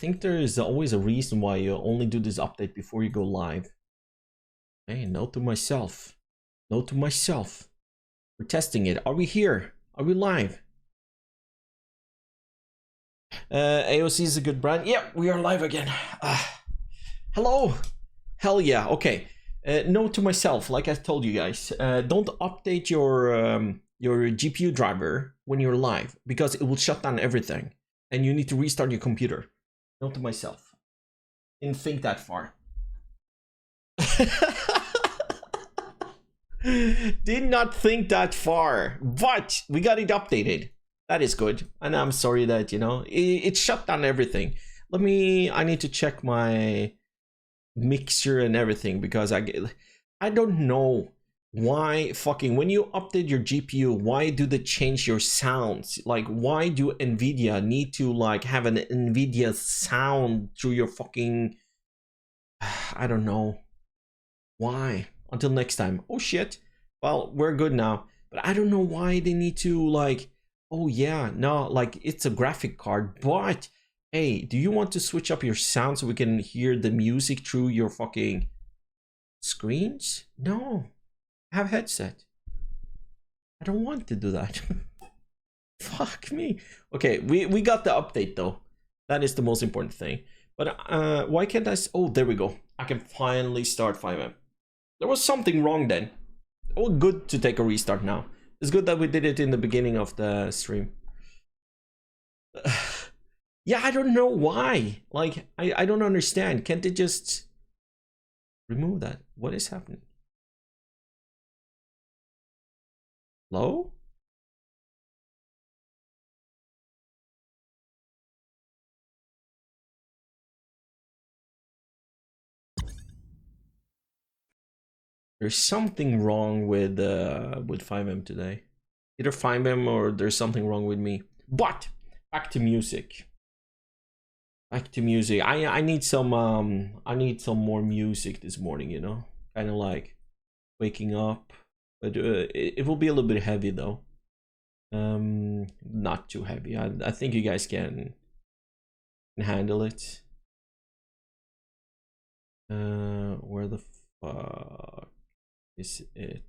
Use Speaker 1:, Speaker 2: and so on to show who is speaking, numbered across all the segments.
Speaker 1: think there is always a reason why you only do this update before you go live. Hey, note to myself. Note to myself. We're testing it. Are we here? Are we live? AOC is a good brand. Yeah, we are live again. Hello. Hell yeah. Okay. Note to myself, like I told you guys, don't update your GPU driver when you're live because it will shut down everything, and you need to restart your computer. Note to myself. Didn't think that far. Did not think that far, but we got it updated. That is good, and I'm sorry that it shut down everything. I need to check my mixture and everything because I don't know why fucking when you update your GPU, why do they change your sounds? Like, why do Nvidia need to like have an Nvidia sound through your fucking I don't know why. Until next time. Oh shit. Well, we're good now, but I don't know why they need to like, oh yeah, no, like it's a graphic card, but hey, do you want to switch up your sound so we can hear the music through your fucking screens? No, have headset. I don't want to do that. Fuck me. Okay, we got the update though. That is the most important thing. But why can't I? Oh, there we go. I can finally start 5M. There was something wrong then. Oh, good to take a restart now. It's good that we did it in the beginning of the stream. Yeah, I don't know why. Like, I don't understand. Can't they just remove that? What is happening? Hello? There's something wrong with 5M today. Either 5M or there's something wrong with me. But back to music. Back to music. I need some more music this morning, you know? Kind of like waking up. But it will be a little bit heavy though. Not too heavy. I think you guys can handle it. Where the fuck is it?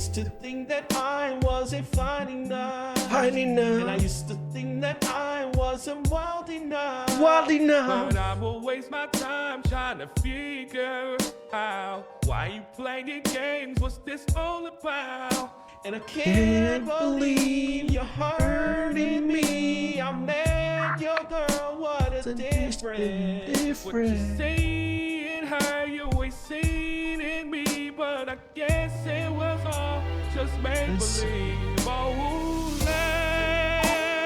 Speaker 1: used to think that I wasn't fine enough. Fine enough. And I used to think that I wasn't wild enough. Wild enough.
Speaker 2: But I will waste my time trying to figure out why you playing games. What's this all about?
Speaker 1: And I can't believe you're hurting me. I met your girl, what a difference.
Speaker 2: What you say in her, you always seen in me. But I guess it was all just make-believe. Oh,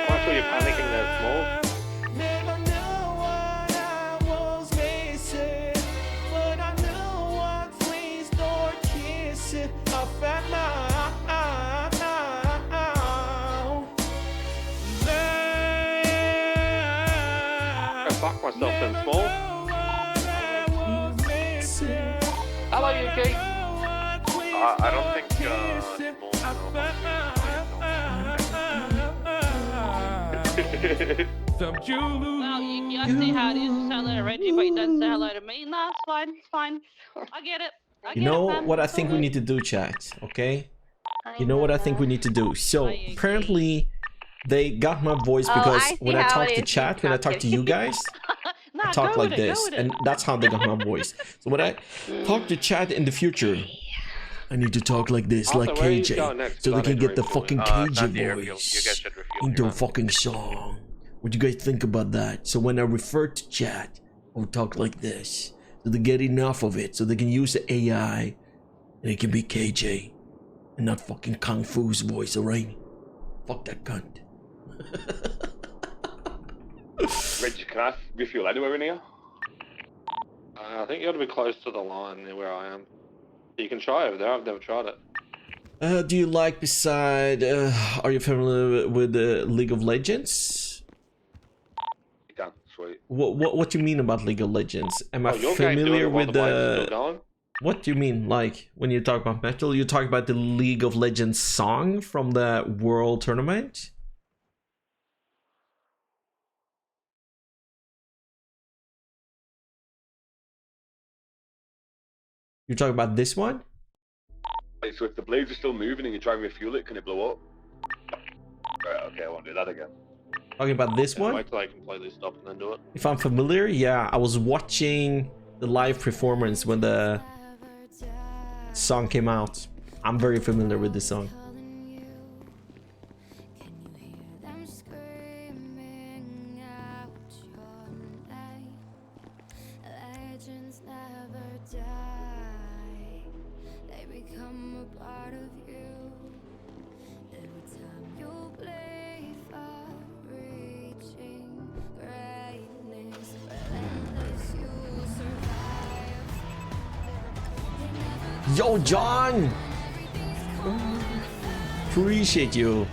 Speaker 3: Why are you panicking there, Small?
Speaker 1: never knew what I was missing, but I knew what please don't kiss it. I found out.
Speaker 3: Fuck myself then, Small. Hello, Yuki. I don't think
Speaker 2: Some Julu.
Speaker 4: Well, you guys say hi to hello Reggie, but you don't say hello to me. No, it's fine, it's fine. I get it.
Speaker 1: You know what I think we need to do, chat, okay? You know what I think we need to do? So, apparently, they got my voice because when I talk to chat, when I talk to you guys, I talk like this, and that's how they got my voice. So when I talk to chat in the future, I need to talk like this, like KJ, so they can get the fucking KJ voice into a fucking song. What do you guys think about that? So when I refer to chat, I'll talk like this, so they get enough of it, so they can use the AI, and it can be KJ, and not fucking Kongfue's voice, alright? Fuck that cunt.
Speaker 3: Reg, can I refuel anywhere in here? I think you ought to be close to the line near where I am. You can try over there, I've never tried it.
Speaker 1: Do you like beside, are you familiar with League of Legends?
Speaker 3: Done, sweet.
Speaker 1: What do you mean about League of Legends? Am I
Speaker 3: your
Speaker 1: familiar
Speaker 3: game doing it
Speaker 1: with
Speaker 3: while the bike's still going?
Speaker 1: what do you mean, like, when you talk about metal, you talk about the League of Legends song from the World Tournament? You're talking about this one?
Speaker 3: So if the blades are still moving and you try and refuel it, can it blow up? Right, okay, I won't do that again.
Speaker 1: Talking about this one?
Speaker 3: Wait till I completely stop and then do it.
Speaker 1: If I'm familiar, yeah, I was watching the live performance when the song came out. I'm very familiar with this song. Yo, John! Appreciate you.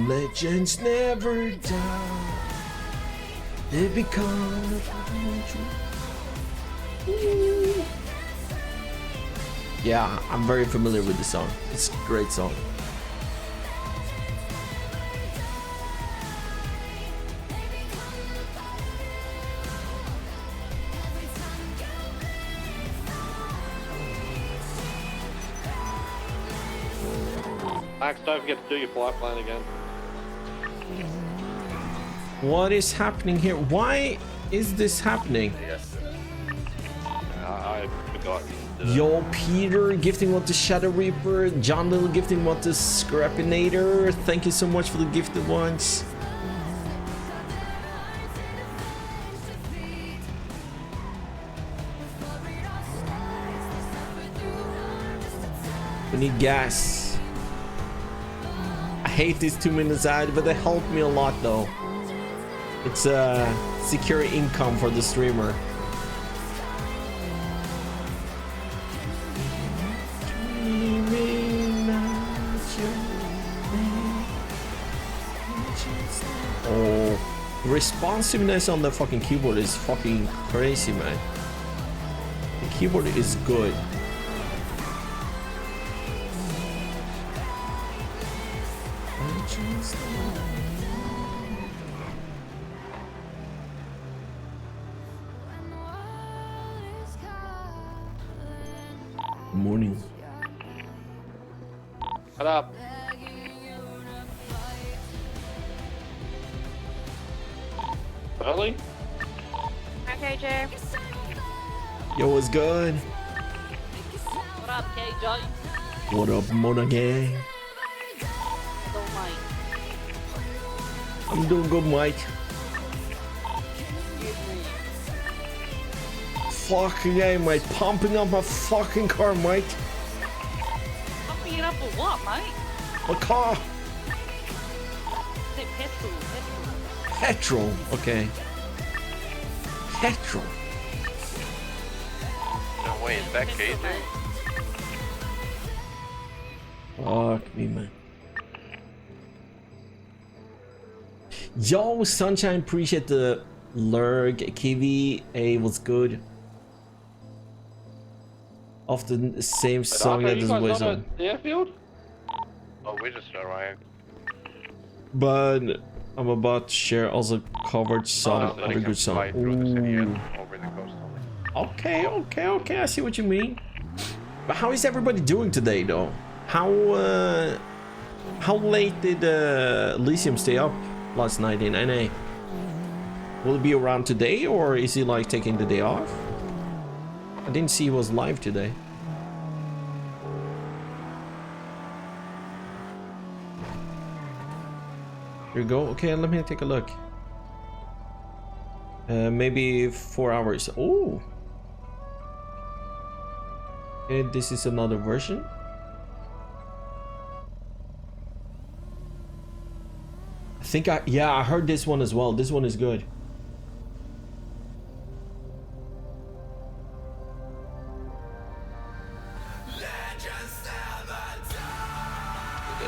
Speaker 1: Legends never die. They become true. Yeah, I'm very familiar with the song. It's a great song.
Speaker 3: Max, don't forget to do your flight plan again.
Speaker 1: What is happening here? Why is this happening?
Speaker 3: Yes. I forgot.
Speaker 1: Yo, Peter gifting one to Shadow Reaper. John Little gifting one to Scrappinator. Thank you so much for the gifted ones. We need gas. I hate these 2 minutes ad, but they help me a lot though. It's a secure income for the streamer. Oh, responsiveness on the fucking keyboard is fucking crazy, man. The keyboard is good. morning.
Speaker 3: What up? Early?
Speaker 4: Okay, Jay.
Speaker 1: Yo, what's good?
Speaker 4: What up, KJ?
Speaker 1: What up, Mona Gang?
Speaker 4: Hello, Mike.
Speaker 1: I'm doing good, Mike. Fucking yeah, mate. Pumping up my fucking car, Mike.
Speaker 4: Pumping it up with what, mate?
Speaker 1: My car.
Speaker 4: Say petrol.
Speaker 1: Petrol. Okay. Petrol.
Speaker 5: No way, is that
Speaker 4: Petrol,
Speaker 5: KJ?
Speaker 4: mate.
Speaker 1: Fuck me, man. Yo, Sunshine, appreciate the lurg. Kiwi, hey, what's good? Often the same song that
Speaker 3: you
Speaker 1: is
Speaker 3: guys
Speaker 1: always
Speaker 3: not
Speaker 1: on.
Speaker 3: at the airfield?
Speaker 5: Oh, we just arrived.
Speaker 1: But I'm about to share also covered song,
Speaker 5: So they
Speaker 1: other
Speaker 5: can
Speaker 1: good song.
Speaker 5: fly through the city
Speaker 1: Ooh.
Speaker 5: and over the coast only.
Speaker 1: Okay, I see what you mean. But how is everybody doing today, though? How late did Elysium stay up last night in NA? Will it be around today, or is he like taking the day off? I didn't see he was live today. Here you go. Okay, let me take a look. Maybe 4 hours. Oh. Okay, this is another version. I heard this one as well. This one is good.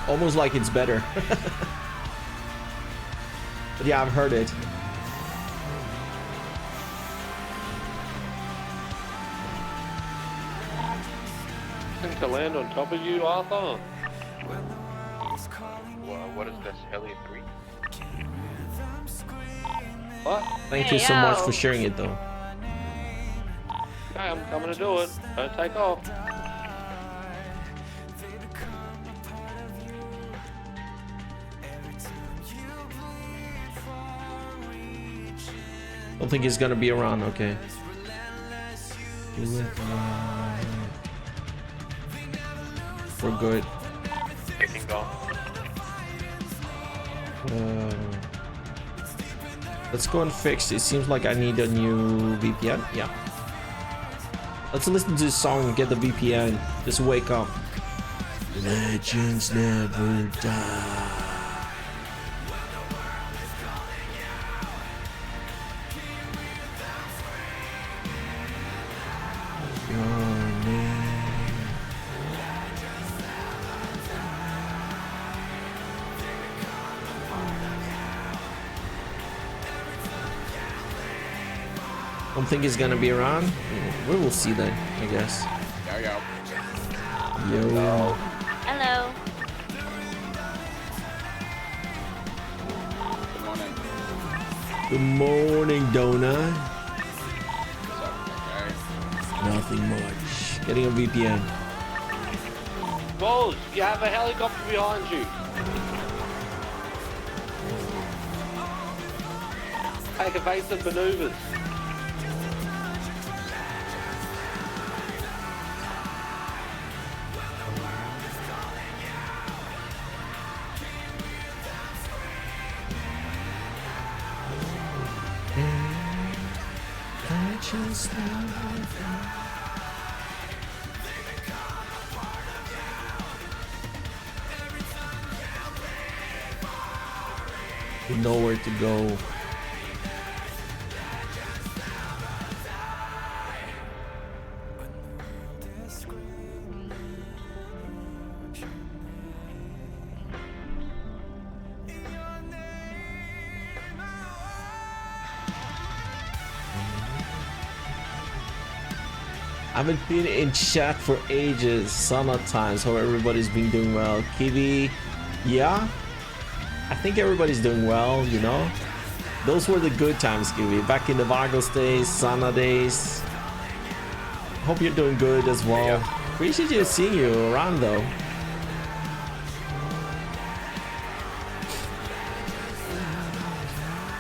Speaker 1: Almost like it's better. But yeah, I've heard it.
Speaker 3: Think to land on top of you, Arthur?
Speaker 5: Well, what is this, Heli 3?
Speaker 3: What?
Speaker 1: Thank
Speaker 4: Hey,
Speaker 1: you so much
Speaker 4: yo.
Speaker 1: for sharing it, though.
Speaker 3: Okay, I'm coming to do it. Don't take off.
Speaker 1: Don't think he's gonna be around. Okay. We're good.
Speaker 5: Taking off.
Speaker 1: Let's go and fix. It seems like I need a new VPN. Yeah. Let's listen to this song and get the VPN. Just wake up. Legends never die. Don't think he's gonna be around. We will see then, I guess. Yo.
Speaker 4: Hello.
Speaker 1: Good morning, Donut. Nothing much. Getting a VPN.
Speaker 3: Balls, you have a helicopter behind you. Take evasive maneuvers.
Speaker 1: Nowhere to go. I haven't been in chat for ages. Summer times. Hope everybody's been doing well. Kiwi, yeah. I think everybody's doing well, you know. Those were the good times, Kiwi. Back in the Vargos days, Sana days. Hope you're doing good as well.
Speaker 5: Yeah.
Speaker 1: Appreciate you seeing you around though.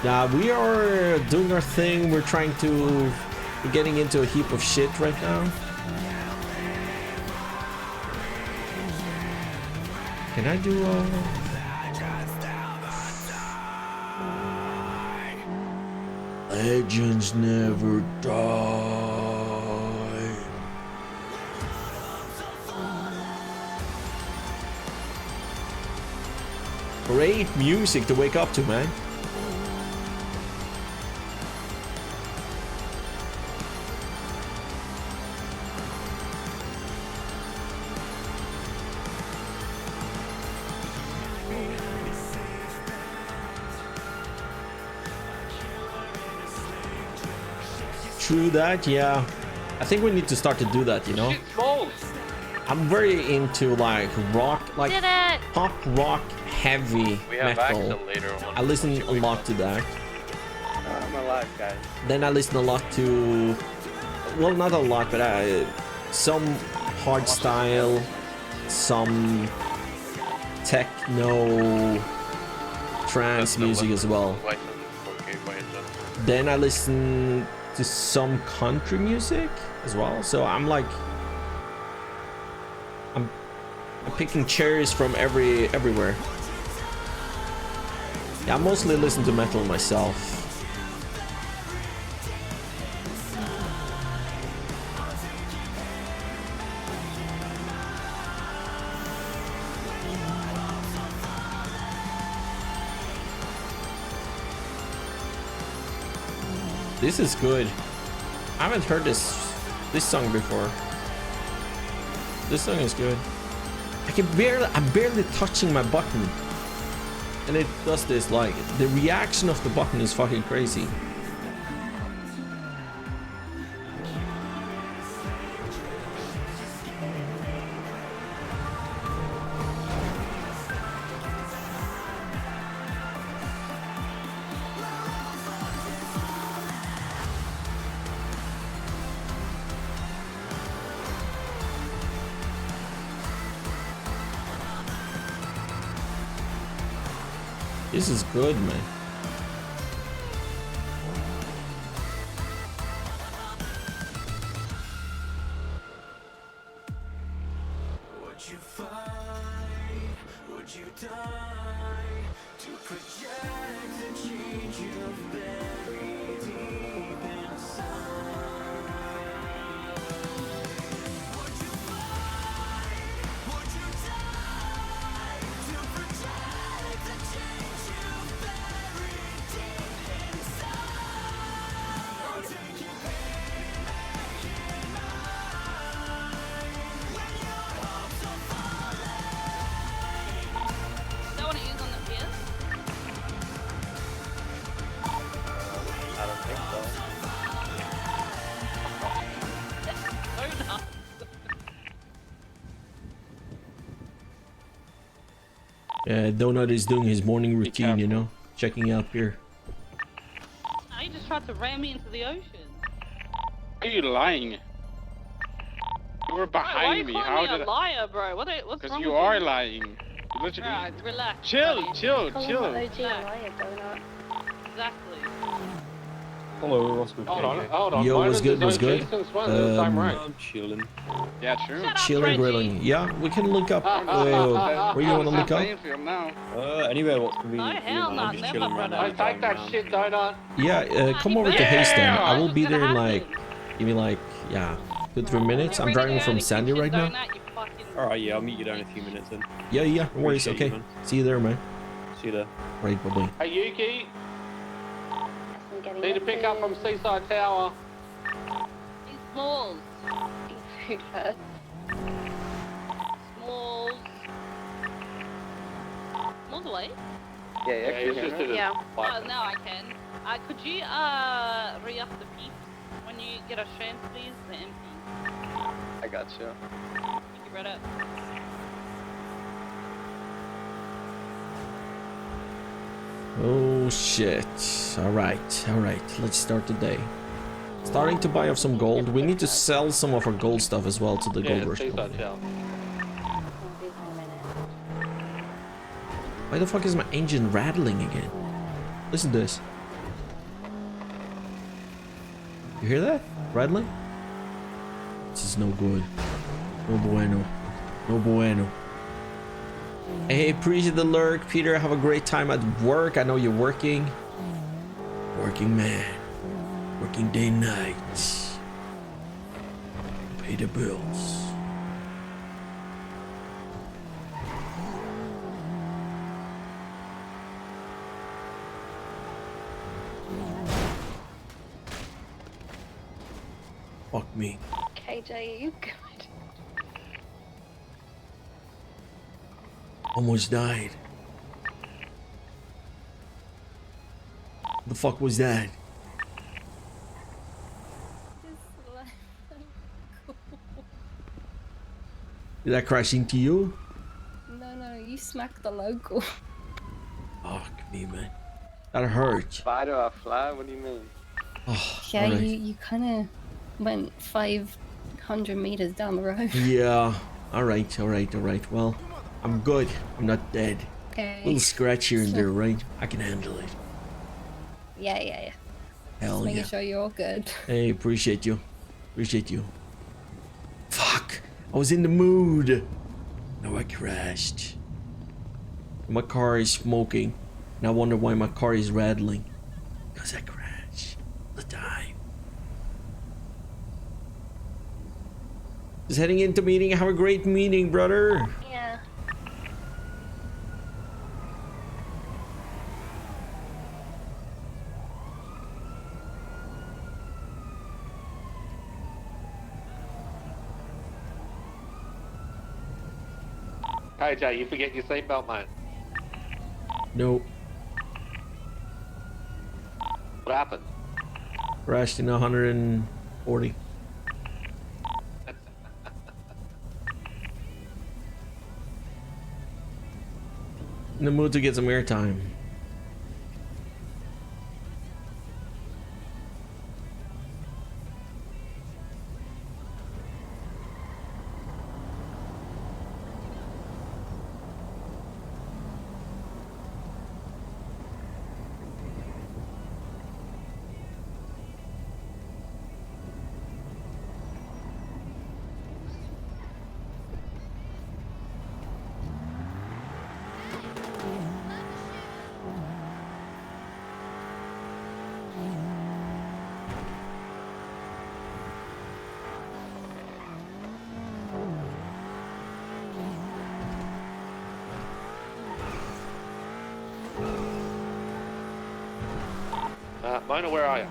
Speaker 1: Yeah, we are doing our thing. We're trying to... We're getting into a heap of shit right now. Can I do Legends never die. Great music to wake up to, man. True that, yeah. I think we need to start to do that, you know?
Speaker 3: Shit, Smalls.
Speaker 1: I'm very into like rock, like
Speaker 4: Did it!
Speaker 1: pop rock heavy
Speaker 5: We have
Speaker 1: metal.
Speaker 5: Axel later on.
Speaker 1: I listen a lot to that.
Speaker 6: I'm alive, guys.
Speaker 1: Then I listen a lot to, well, not a lot, but some hard style, some techno, trance music as well. Then I listen to some country music as well. So I'm like, I'm picking cherries from everywhere. Yeah, I mostly listen to metal myself. This is good. I haven't heard this song before. This song is good. I'm barely touching my button, and it does this. Like, the reaction of the button is fucking crazy. This is good, man.
Speaker 2: Would you fight? Would you die to project the change you've buried deep inside? Would you fight? Would you die to project the change you've buried deep inside? I'll take you pain, make it mine. When your hopes are falling.
Speaker 4: Don't want to use on the PS?
Speaker 6: I don't think so.
Speaker 4: So not.
Speaker 1: Yeah, Donut is doing his morning routine, you know, checking out here.
Speaker 4: I just tried to ram me into the ocean.
Speaker 7: Are you lying? You were
Speaker 4: Bro, why are you
Speaker 7: behind me.
Speaker 4: calling
Speaker 7: How
Speaker 4: me
Speaker 7: did
Speaker 4: a liar, bro? What's
Speaker 7: Because
Speaker 4: wrong
Speaker 7: you
Speaker 4: with
Speaker 7: are
Speaker 4: you?
Speaker 7: lying. You literally.
Speaker 4: Right, relax.
Speaker 7: Chill,
Speaker 4: buddy.
Speaker 7: chill,
Speaker 8: Call him
Speaker 7: chill.
Speaker 8: OG and liar, donut.
Speaker 4: Exactly.
Speaker 9: Hello, what's good?
Speaker 3: Hold on.
Speaker 1: Yo,
Speaker 3: Mine
Speaker 1: was
Speaker 3: is
Speaker 1: good,
Speaker 3: the
Speaker 1: was
Speaker 3: zone
Speaker 1: good.
Speaker 3: Jason's one at the time, right?
Speaker 9: I'm chilling.
Speaker 7: Yeah, true.
Speaker 4: Shut up,
Speaker 1: Chilling,
Speaker 4: Reggie.
Speaker 1: grilling. Yeah, we can link up. Where you want to link up?
Speaker 7: Playing field now.
Speaker 9: Anywhere what's convenient for you,
Speaker 4: hell
Speaker 9: man.
Speaker 4: no,
Speaker 9: I'm just
Speaker 4: never,
Speaker 9: chilling right
Speaker 4: brother.
Speaker 9: now.
Speaker 3: I take that shit, Donut.
Speaker 1: Yeah, come over to Hayston. I will be there in like, give me like, yeah, 2-3 minutes. I'm driving from Sandy right now.
Speaker 9: Alright, yeah, I'll meet you down in a few minutes then.
Speaker 1: Yeah, no worries.
Speaker 9: Appreciate
Speaker 1: Okay,
Speaker 9: you, man.
Speaker 1: see you there, man.
Speaker 9: See you there.
Speaker 1: Right, bye-bye.
Speaker 3: Hey, Yuki,
Speaker 8: I'm getting
Speaker 3: need to pick up from Seaside Tower.
Speaker 4: He's smalls.
Speaker 8: food first.
Speaker 4: Smalls. Smalls away?
Speaker 6: Yeah,
Speaker 3: Yeah, he's just in
Speaker 8: Yeah.
Speaker 4: Oh, now I can. Could you re-up the peeps when you get a chance, please? The MP.
Speaker 6: I got you.
Speaker 4: Thank you, brother.
Speaker 1: Oh shit. Alright. Let's start the day. Starting to buy off some gold. We need to sell some of our gold stuff as well to the gold
Speaker 3: Yeah,
Speaker 1: rush.
Speaker 3: please don't
Speaker 1: company.
Speaker 3: tell.
Speaker 8: I'll be there in a minute.
Speaker 1: Why the fuck is my engine rattling again? Listen to this. You hear that? Rattling? This is no good. No bueno. No bueno. Hey, appreciate the lurk, Peter. Have a great time at work. I know you're working. Working man. Working day and night. Pay the bills. Fuck me.
Speaker 8: KJ, are you good?
Speaker 1: Almost died. The fuck was that? Did that crash into you?
Speaker 8: No, you smacked the local.
Speaker 1: Fuck me, man. That hurt.
Speaker 6: Spider or fly? What do you mean?
Speaker 1: Oh,
Speaker 8: Yeah,
Speaker 1: alright.
Speaker 8: you kind of went 500 meters down the road.
Speaker 1: Yeah. Alright. Well, I'm good. I'm not dead.
Speaker 8: Okay.
Speaker 1: Little scratch here and there, right? I can handle it.
Speaker 8: Yeah.
Speaker 1: Hell
Speaker 8: Just making
Speaker 1: yeah.
Speaker 8: sure you're all good.
Speaker 1: Hey, appreciate you. Fuck. I was in the mood. Now I crashed. My car is smoking. And I wonder why my car is rattling. Because I crash all the time. Just heading into meeting. Have a great meeting, brother.
Speaker 8: Yeah.
Speaker 3: KJ, you forget your seatbelt, mate.
Speaker 1: Nope.
Speaker 3: What happened?
Speaker 1: Crashed in 140. In the mood to get some airtime.
Speaker 3: Mona, where are you?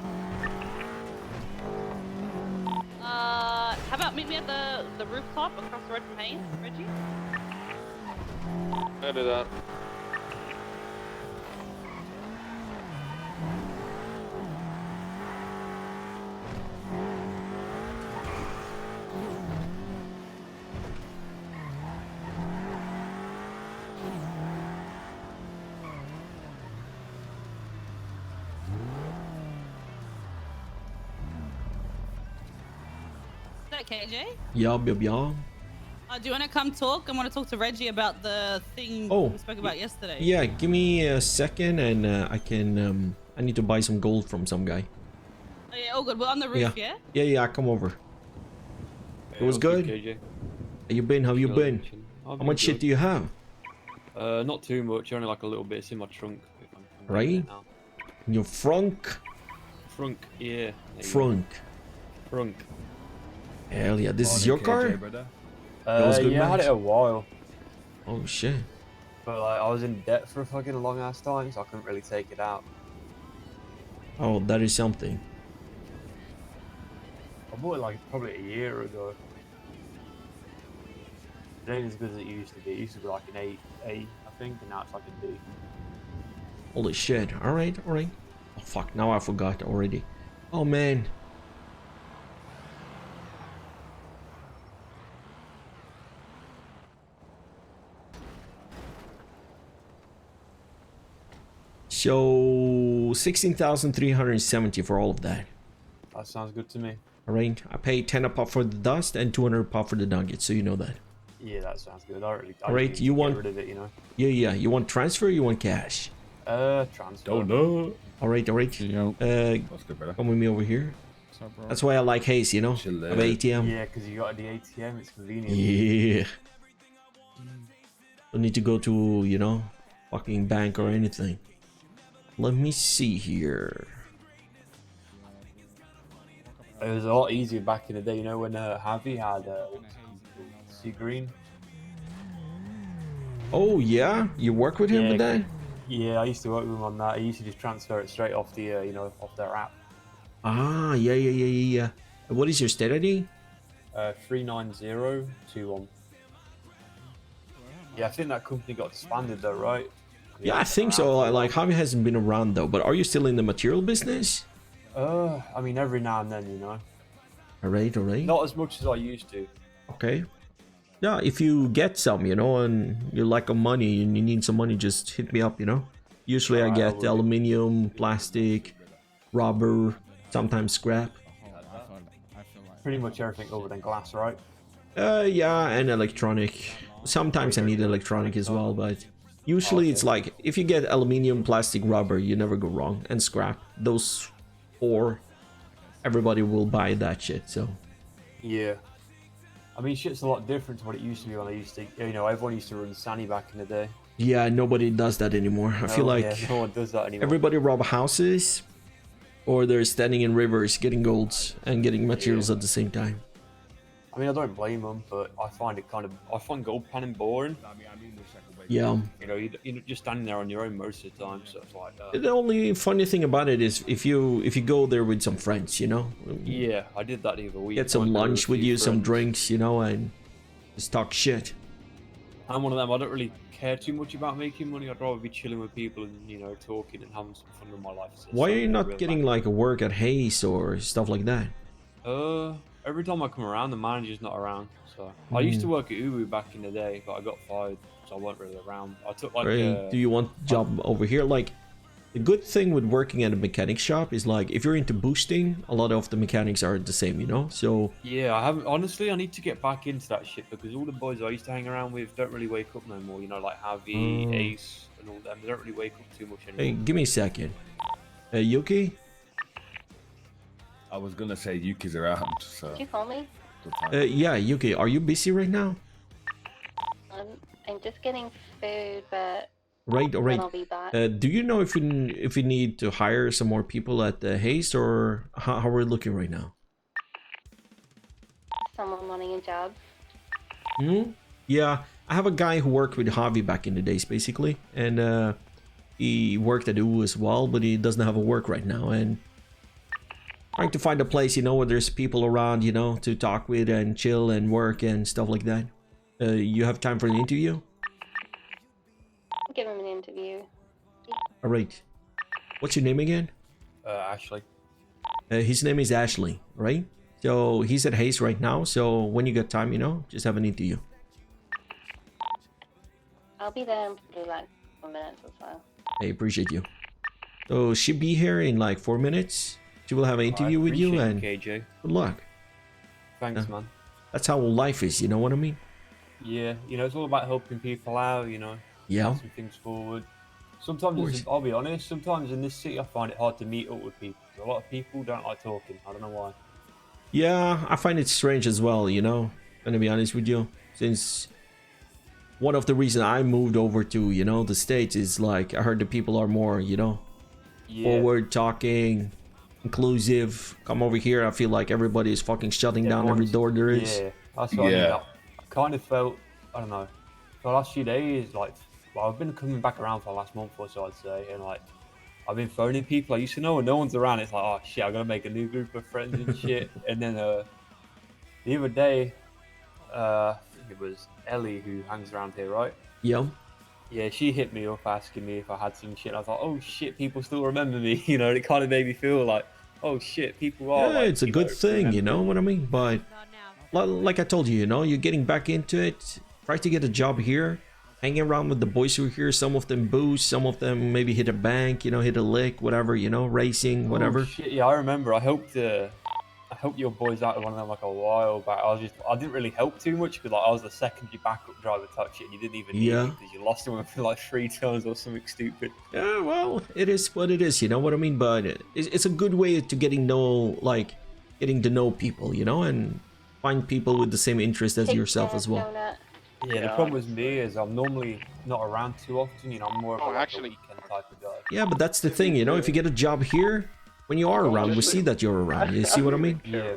Speaker 4: How about meet me at the rooftop across the road from Hayes, Reggie?
Speaker 3: I'll do that.
Speaker 4: Is that KJ?
Speaker 1: Yup.
Speaker 4: Do you want to come talk? I want to talk to Reggie about the thing
Speaker 1: Oh,
Speaker 4: we spoke about yesterday.
Speaker 1: Yeah, give me a second and I can, I need to buy some gold from some guy.
Speaker 4: Oh, yeah, all good. We're on the roof, yeah?
Speaker 1: Yeah, come over. It was good.
Speaker 9: KJ.
Speaker 1: How you been? How you been? How much shit do you have?
Speaker 9: Not too much. Only like a little bit. It's in my trunk. If I'm
Speaker 1: Right?
Speaker 9: getting it now.
Speaker 1: In your frunk?
Speaker 9: Frunk. Yeah. there you
Speaker 1: Frunk.
Speaker 9: go. Frunk.
Speaker 1: Hell yeah, this is your car?
Speaker 10: Brother.
Speaker 1: was good,
Speaker 9: Yeah, I had
Speaker 1: mate.
Speaker 9: it a while,
Speaker 1: Oh shit.
Speaker 9: but like I was in debt for a fucking long ass time, so I couldn't really take it out.
Speaker 1: Oh, that is something.
Speaker 9: I bought it like probably a year ago. It ain't as good as it used to be. It used to be like an A, I think, and now it's like a D.
Speaker 1: Holy shit. Alright. Oh fuck, now I forgot already. Oh man. So 16,370 for all of that.
Speaker 9: that sounds good to me.
Speaker 1: All right, I pay 10 a pop for the dust and 200 a pop for the nuggets, so you know that.
Speaker 9: Yeah, that sounds good.
Speaker 1: All
Speaker 9: I
Speaker 1: right,
Speaker 9: need
Speaker 1: you
Speaker 9: to
Speaker 1: want?
Speaker 9: get rid of it, you know.
Speaker 1: Yeah. You want transfer? Or you want cash?
Speaker 9: Transfer.
Speaker 2: Don't know.
Speaker 1: All right.
Speaker 2: Yo. What's good, brother?
Speaker 1: Come with me over here.
Speaker 2: What's up, bro?
Speaker 1: That's why I like Haze, you know.
Speaker 2: Chill
Speaker 1: Of
Speaker 2: there.
Speaker 1: ATM.
Speaker 9: Yeah, because you got the ATM, it's convenient.
Speaker 1: Yeah. Don't need to go to, you know, fucking bank or anything. Let me see here.
Speaker 9: It was a lot easier back in the day, you know, when Javi had sea green.
Speaker 1: Oh yeah, you work with him
Speaker 9: Yeah.
Speaker 1: with that?
Speaker 9: Yeah, I used to work with him on that. He used to just transfer it straight off the, you know, off their app.
Speaker 1: Ah, yeah. What is your state ID?
Speaker 9: 39021. Yeah, I think that company got disbanded though, right?
Speaker 1: Yeah, I think so. Like Javi hasn't been around though, but are you still in the material business?
Speaker 9: I mean, every now and then, you know.
Speaker 1: All right.
Speaker 9: Not as much as I used to.
Speaker 1: Okay. Yeah, if you get some, you know, and you lack of money and you need some money, just hit me up, you know. Usually I
Speaker 9: Alright, I
Speaker 1: get
Speaker 9: will do.
Speaker 1: aluminium, plastic, rubber, sometimes scrap.
Speaker 9: Pretty much everything other than glass, right?
Speaker 1: Yeah, and electronic. Sometimes I need electronic as well, but usually it's like if you get aluminium, plastic, rubber, you never go wrong. And scrap, those four, everybody will buy that shit. So
Speaker 9: Yeah. I mean, shit's a lot different to what it used to be when I used to, you know, everyone used to run Sunny back in the day.
Speaker 1: yeah, nobody does that anymore. I feel like
Speaker 9: no one does that anymore.
Speaker 1: everybody rob houses, or they're standing in rivers getting golds and getting materials at the same time.
Speaker 9: I mean, I don't blame them, but I find gold panning boring.
Speaker 1: Yeah.
Speaker 9: You know, you're just standing there on your own most of the time, so it's like,
Speaker 1: The only funny thing about it is if you go there with some friends, you know,
Speaker 9: yeah, I did that the other week.
Speaker 1: get some
Speaker 9: Went there
Speaker 1: lunch
Speaker 9: a
Speaker 1: with
Speaker 9: few
Speaker 1: you, some
Speaker 9: friends.
Speaker 1: drinks, you know, and just talk shit.
Speaker 9: I'm one of them. I don't really care too much about making money. I'd rather be chilling with people and, you know, talking and having some fun with my life. So
Speaker 1: Why are you
Speaker 9: something I
Speaker 1: not
Speaker 9: really
Speaker 1: getting like a work at Hayes or stuff like that?
Speaker 9: Every time I come around, the manager's not around. So I used to work at Ubu back in the day, but I got fired, so I wasn't really around. I took like.
Speaker 1: Do you want job over here? Like, the good thing with working at a mechanic shop is like if you're into boosting, a lot of the mechanics are the same, you know. So
Speaker 9: Yeah, I haven't. Honestly, I need to get back into that shit because all the boys I used to hang around with don't really wake up no more. You know, like Javi, Ace, and all them. They don't really wake up too much anymore.
Speaker 1: hey, give me a second. Yuki,
Speaker 2: I was gonna say Yuki's around, so.
Speaker 8: Did you call me?
Speaker 2: good time.
Speaker 1: yeah, Yuki, are you busy right now?
Speaker 8: I'm just getting food, but
Speaker 1: Right, all
Speaker 8: then
Speaker 1: right.
Speaker 8: I'll be back.
Speaker 1: Do you know if you need to hire some more people at the Haste, or how we're looking right now?
Speaker 8: Someone wanting a job.
Speaker 1: Yeah, I have a guy who worked with Javi back in the days, basically, and he worked at U as well, but he doesn't have a work right now, and trying to find a place, you know, where there's people around, you know, to talk with and chill and work and stuff like that. You have time for an interview?
Speaker 8: Give him an interview.
Speaker 1: All right. What's your name again?
Speaker 9: Ashley.
Speaker 1: His name is Ashley, right? So he's at Hayes right now. So when you get time, you know, just have an interview.
Speaker 8: I'll be there in probably like 4 minutes or so.
Speaker 1: I appreciate you. So she'll be here in like 4 minutes. She will have an interview with you, and
Speaker 9: KJ.
Speaker 1: good luck.
Speaker 9: Thanks, man.
Speaker 1: That's how life is, you know what I mean?
Speaker 9: Yeah, you know, it's all about helping people out. You know,
Speaker 1: Yeah.
Speaker 9: passing things forward. Sometimes, I'll be honest. Sometimes in this city, I find it hard to meet up with people. A lot of people don't like talking. I don't know why.
Speaker 1: Yeah, I find it strange as well, you know, gonna be honest with you, since one of the reasons I moved over to, you know, the States is like I heard the people are more, you know, forward talking, inclusive. Come over here, I feel like everybody is fucking shutting down every door there is.
Speaker 9: Yeah, that's what I mean. I kind of felt, I don't know, for the last few days, like, well, I've been coming back around for the last month or so, I'd say, and like, I've been phoning people I used to know and no one's around. It's like, oh shit, I'm gonna make a new group of friends and shit. And then the other day, I think it was Ellie who hangs around here, right?
Speaker 1: Yeah.
Speaker 9: Yeah, she hit me up asking me if I had some shit. I thought, oh shit, people still remember me. You know, and it kind of made me feel like, oh shit, people are.
Speaker 1: Yeah,
Speaker 9: like,
Speaker 1: it's a good thing, you know what I mean? But like I told you, you know, you're getting back into it. Try to get a job here. Hanging around with the boys who are here. Some of them boost, some of them maybe hit a bank, you know, hit a lick, whatever, you know, racing, whatever.
Speaker 9: Oh, shit, yeah, I remember. I helped I helped your boys out with one of them like a while back. I didn't really help too much because like I was the secondary backup driver type shit, and you didn't even need me because you lost him for like 3 times or something stupid.
Speaker 1: Yeah, well, it is what it is. You know what I mean? But it's a good way to getting to know people, you know, and find people with the same interest as yourself as well.
Speaker 9: Yeah, the problem with me is I'm normally not around too often. You know, I'm more of a, like, a weekend type of guy.
Speaker 1: Yeah, but that's the thing, you know. If you get a job here, when you are around, we see that you're around. You see what I mean?
Speaker 9: Yeah.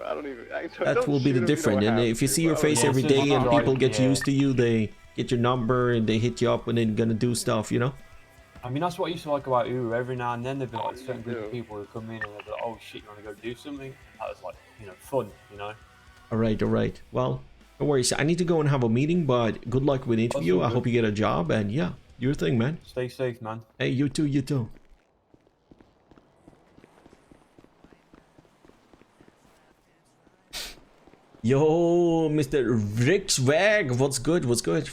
Speaker 1: That will be the difference. And if you see your face every day and people get used to you, they get your number and they hit you up when they're gonna do stuff, you know.
Speaker 9: I mean, that's what I used to like about Uru. Every now and then there'd be like a certain group of people who come in and they'd be like, "Oh shit, you want to go do something?" And that was like, you know, fun, you know.
Speaker 1: All right. Well, no worries. I need to go and have a meeting, but good luck with the interview. I hope you get a job, and yeah, do your thing, man.
Speaker 9: Stay safe, man.
Speaker 1: Hey, you too. You too. Yo, Mr. Rick Swag, what's good? What's good?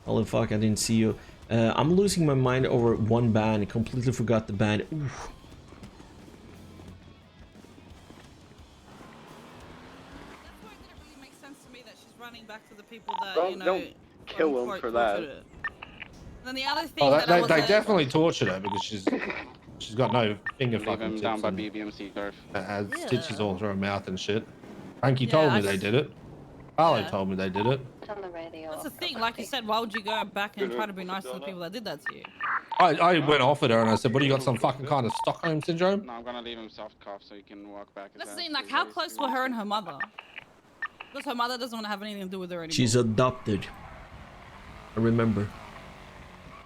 Speaker 1: Holy fuck, I didn't see you. I'm losing my mind over one band. Completely forgot the band. Oof.
Speaker 4: That's why it didn't really make sense to me that she's running back to the people that,
Speaker 6: Don't kill them for that.
Speaker 4: And then the other thing
Speaker 10: They definitely tortured her because she's got no finger
Speaker 7: Leave
Speaker 10: fucking
Speaker 7: him
Speaker 10: tips
Speaker 7: down by
Speaker 10: and
Speaker 7: BBMC turf.
Speaker 10: had stitches all through her mouth and shit. Frankie told me they did it. Carlo told me they did it.
Speaker 8: On the radio.
Speaker 4: That's the thing, like you said, why would you go back and try to be nice to the people that did that to you?
Speaker 10: I went off at her and I said, "What do you got? Some fucking kind of Stockholm syndrome?"
Speaker 7: No, I'm gonna leave him soft cuffed so he can walk back.
Speaker 4: That's the thing, like how close were her and her mother? Because her mother doesn't want to have anything to do with her anymore.
Speaker 1: She's adopted. I remember.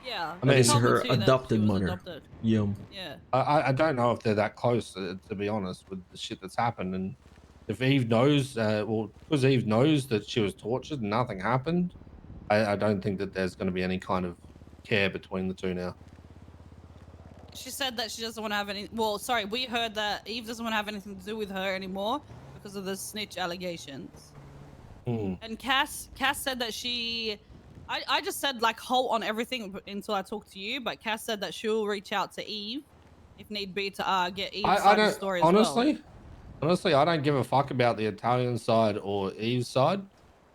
Speaker 4: Yeah.
Speaker 1: That is
Speaker 4: told me
Speaker 1: her
Speaker 4: too that
Speaker 1: adopted
Speaker 4: she was
Speaker 1: mother.
Speaker 4: adopted.
Speaker 1: Yum.
Speaker 4: Yeah.
Speaker 10: I don't know if they're that close, to be honest, with the shit that's happened. And if Eve knows, because Eve knows that she was tortured and nothing happened, I don't think that there's going to be any kind of care between the two now.
Speaker 4: She said that she doesn't want to have any. Well, sorry, we heard that Eve doesn't want to have anything to do with her anymore because of the snitch allegations. And Cass said that she. I just said like halt on everything until I talk to you, but Cass said that she'll reach out to Eve if need be to get Eve's side of the story as well.
Speaker 10: Honestly, I don't give a fuck about the Italian side or Eve's side.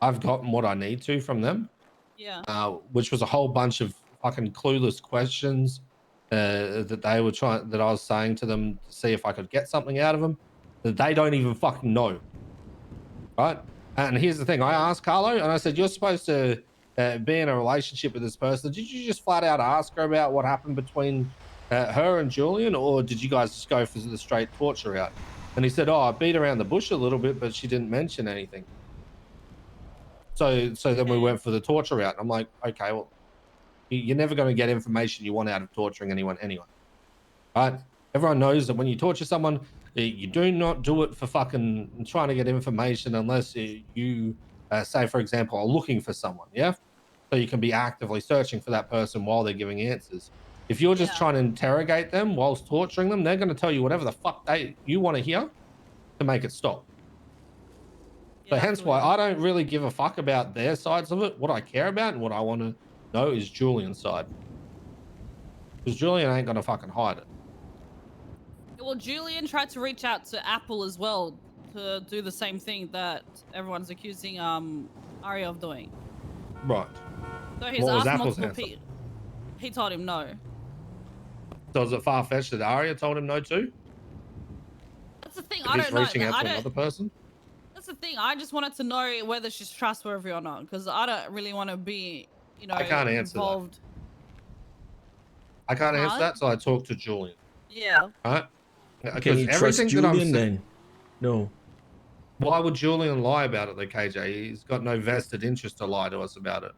Speaker 10: I've gotten what I need to from them.
Speaker 4: Yeah.
Speaker 10: Which was a whole bunch of fucking clueless questions that they were trying, that I was saying to them to see if I could get something out of them that they don't even fucking know. Right? And here's the thing. I asked Carlo and I said, "You're supposed to be in a relationship with this person. Did you just flat out ask her about what happened between her and Julian, or did you guys just go for the straight torture route?" And he said, "Oh, I beat around the bush a little bit, but she didn't mention anything." So then we went for the torture route. I'm like, okay, well, you're never going to get information you want out of torturing anyone anyway. Right? Everyone knows that when you torture someone, you do not do it for fucking trying to get information unless you say, for example, are looking for someone, yeah? So you can be actively searching for that person while they're giving answers. If you're just trying to interrogate them whilst torturing them, they're going to tell you whatever the fuck you want to hear to make it stop. So hence why I don't really give a fuck about their sides of it. What I care about and what I want to know is Julian's side. Because Julian ain't going to fucking hide it.
Speaker 4: Well, Julian tried to reach out to Apple as well to do the same thing that everyone's accusing Aria of doing.
Speaker 10: Right.
Speaker 4: So he's
Speaker 10: What was
Speaker 4: asked
Speaker 10: Apple's
Speaker 4: multiple
Speaker 10: answer?
Speaker 4: people. He told him no.
Speaker 10: So is it far-fetched that Aria told him no too?
Speaker 4: That's the thing.
Speaker 10: If
Speaker 4: I
Speaker 10: he's
Speaker 4: don't know.
Speaker 10: reaching out to another person?
Speaker 4: That's the thing. I just wanted to know whether she's trustworthy or not, because I don't really want to be,
Speaker 10: I can't answer
Speaker 4: involved.
Speaker 10: that. I can't answer that, so I talked to Julian.
Speaker 4: Yeah.
Speaker 10: Right?
Speaker 1: Can you trust Julian then? No.
Speaker 10: Why would Julian lie about it, though, KJ? He's got no vested interest to lie to us about it.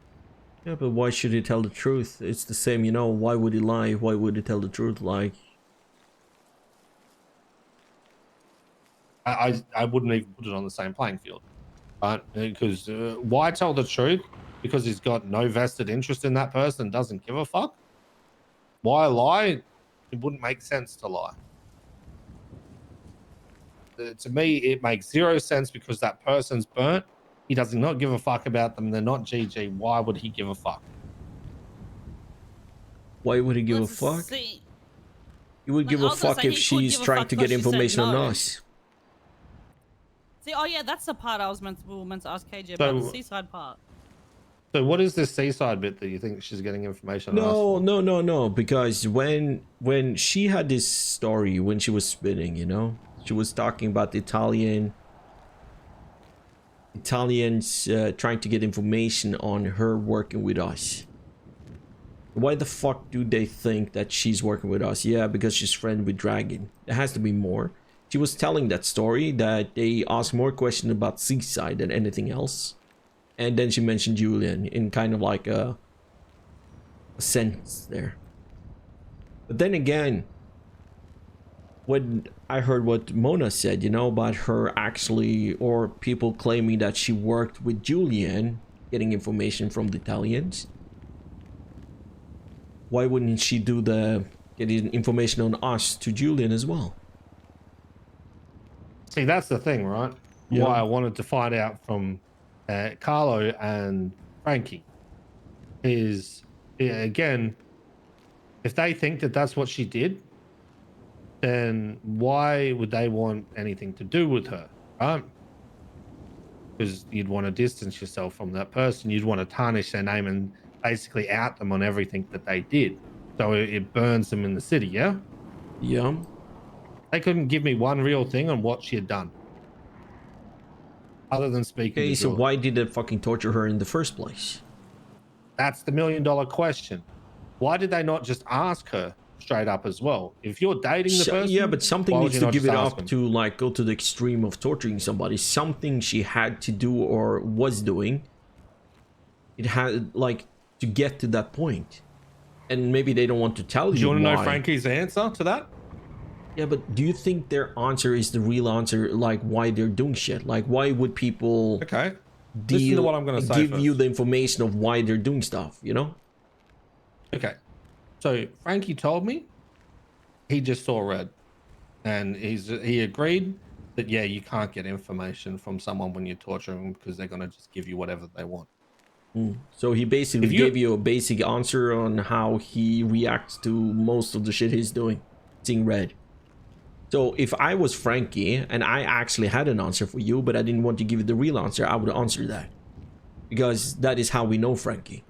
Speaker 1: Yeah, but why should he tell the truth? It's the same, you know. Why would he lie? Why would he tell the truth? Like,
Speaker 10: I wouldn't even put it on the same playing field, right? Because why tell the truth? Because he's got no vested interest in that person, doesn't give a fuck. Why lie? It wouldn't make sense to lie. To me, it makes zero sense because that person's burnt. He does not give a fuck about them. They're not GG. Why would he give a fuck?
Speaker 1: why would he give a fuck? He would give a fuck if she's trying to get information on us.
Speaker 4: See, oh yeah, that's the part we were meant to ask KJ about, the
Speaker 10: So,
Speaker 4: seaside part.
Speaker 10: so what is this seaside bit that you think she's getting information on us
Speaker 1: No,
Speaker 10: for?
Speaker 1: no. Because when she had this story, when she was spitting, you know, she was talking about the Italians trying to get information on her working with us. Why the fuck do they think that she's working with us? Yeah, because she's friend with Dragon. There has to be more. She was telling that story that they asked more questions about Seaside than anything else. And then she mentioned Julian in kind of like a sentence there. But then again, when I heard what Mona said, you know, about her actually, or people claiming that she worked with Julian, getting information from the Italians. Why wouldn't she do the getting information on us to Julian as well?
Speaker 10: See, that's the thing, right?
Speaker 1: Yeah.
Speaker 10: Why I wanted to find out from Carlo and Frankie is, again, if they think that that's what she did, then why would they want anything to do with her, right? Because you'd want to distance yourself from that person. You'd want to tarnish their name and basically out them on everything that they did. So it burns them in the city, yeah?
Speaker 1: Yeah.
Speaker 10: They couldn't give me one real thing on what she had done. Other than speaking
Speaker 1: Okay,
Speaker 10: to
Speaker 1: so
Speaker 10: Julian.
Speaker 1: why did they fucking torture her in the first place?
Speaker 10: That's the $1 million question. Why did they not just ask her straight up as well? If you're dating the person,
Speaker 1: yeah, but something
Speaker 10: why would
Speaker 1: needs
Speaker 10: you
Speaker 1: to
Speaker 10: not
Speaker 1: give
Speaker 10: just
Speaker 1: it
Speaker 10: ask
Speaker 1: up
Speaker 10: them?
Speaker 1: to like go to the extreme of torturing somebody. Something she had to do or was doing. It had like to get to that point. And maybe they don't want to tell
Speaker 10: Do
Speaker 1: you
Speaker 10: you want to
Speaker 1: why.
Speaker 10: know Frankie's answer to that?
Speaker 1: Yeah, but do you think their answer is the real answer? Like why they're doing shit? Like why would people
Speaker 10: Okay. Listen to what I'm going to say
Speaker 1: give
Speaker 10: first.
Speaker 1: you the information of why they're doing stuff? You know?
Speaker 10: Okay. So Frankie told me he just saw red, and he agreed that yeah, you can't get information from someone when you're torturing them because they're going to just give you whatever they want.
Speaker 1: So he basically
Speaker 10: If you-
Speaker 1: gave you a basic answer on how he reacts to most of the shit he's doing, seeing red. So if I was Frankie and I actually had an answer for you, but I didn't want to give you the real answer, I would answer that. Because that is how we know Frankie.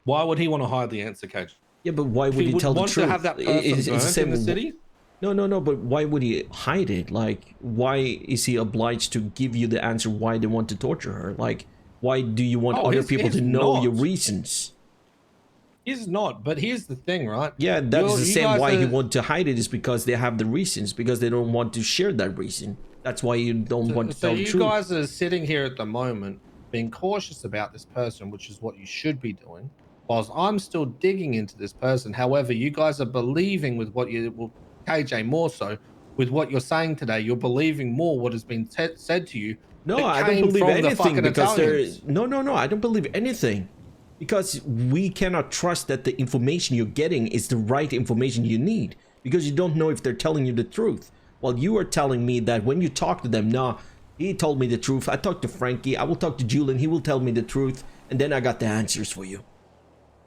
Speaker 10: Why would he want to hide the answer, Cage?
Speaker 1: Yeah, but why would
Speaker 10: He
Speaker 1: he
Speaker 10: would
Speaker 1: tell the
Speaker 10: want
Speaker 1: truth?
Speaker 10: to have that person
Speaker 1: It's the
Speaker 10: burnt
Speaker 1: same
Speaker 10: in the
Speaker 1: with-
Speaker 10: city.
Speaker 1: No, but why would he hide it? Like, why is he obliged to give you the answer why they want to torture her? Like, why do you want other people to know your reasons?
Speaker 10: He's not, but here's the thing, right?
Speaker 1: Yeah, that's the
Speaker 10: You
Speaker 1: same
Speaker 10: guys
Speaker 1: why he
Speaker 10: are-
Speaker 1: want to hide it is because they have the reasons, because they don't want to share that reason. That's why you don't want to
Speaker 10: So
Speaker 1: tell the
Speaker 10: you
Speaker 1: truth.
Speaker 10: guys are sitting here at the moment being cautious about this person, which is what you should be doing, whilst I'm still digging into this person. However, you guys are believing with what you, well, KJ more so, with what you're saying today. You're believing more what has been said to you.
Speaker 1: No,
Speaker 10: that
Speaker 1: I don't
Speaker 10: came
Speaker 1: believe
Speaker 10: from the
Speaker 1: anything
Speaker 10: fucking
Speaker 1: because
Speaker 10: Italians.
Speaker 1: No, I don't believe anything. Because we cannot trust that the information you're getting is the right information you need. Because you don't know if they're telling you the truth. While you are telling me that when you talk to them, nah, he told me the truth. I talked to Frankie. I will talk to Julian. He will tell me the truth. And then I got the answers for you.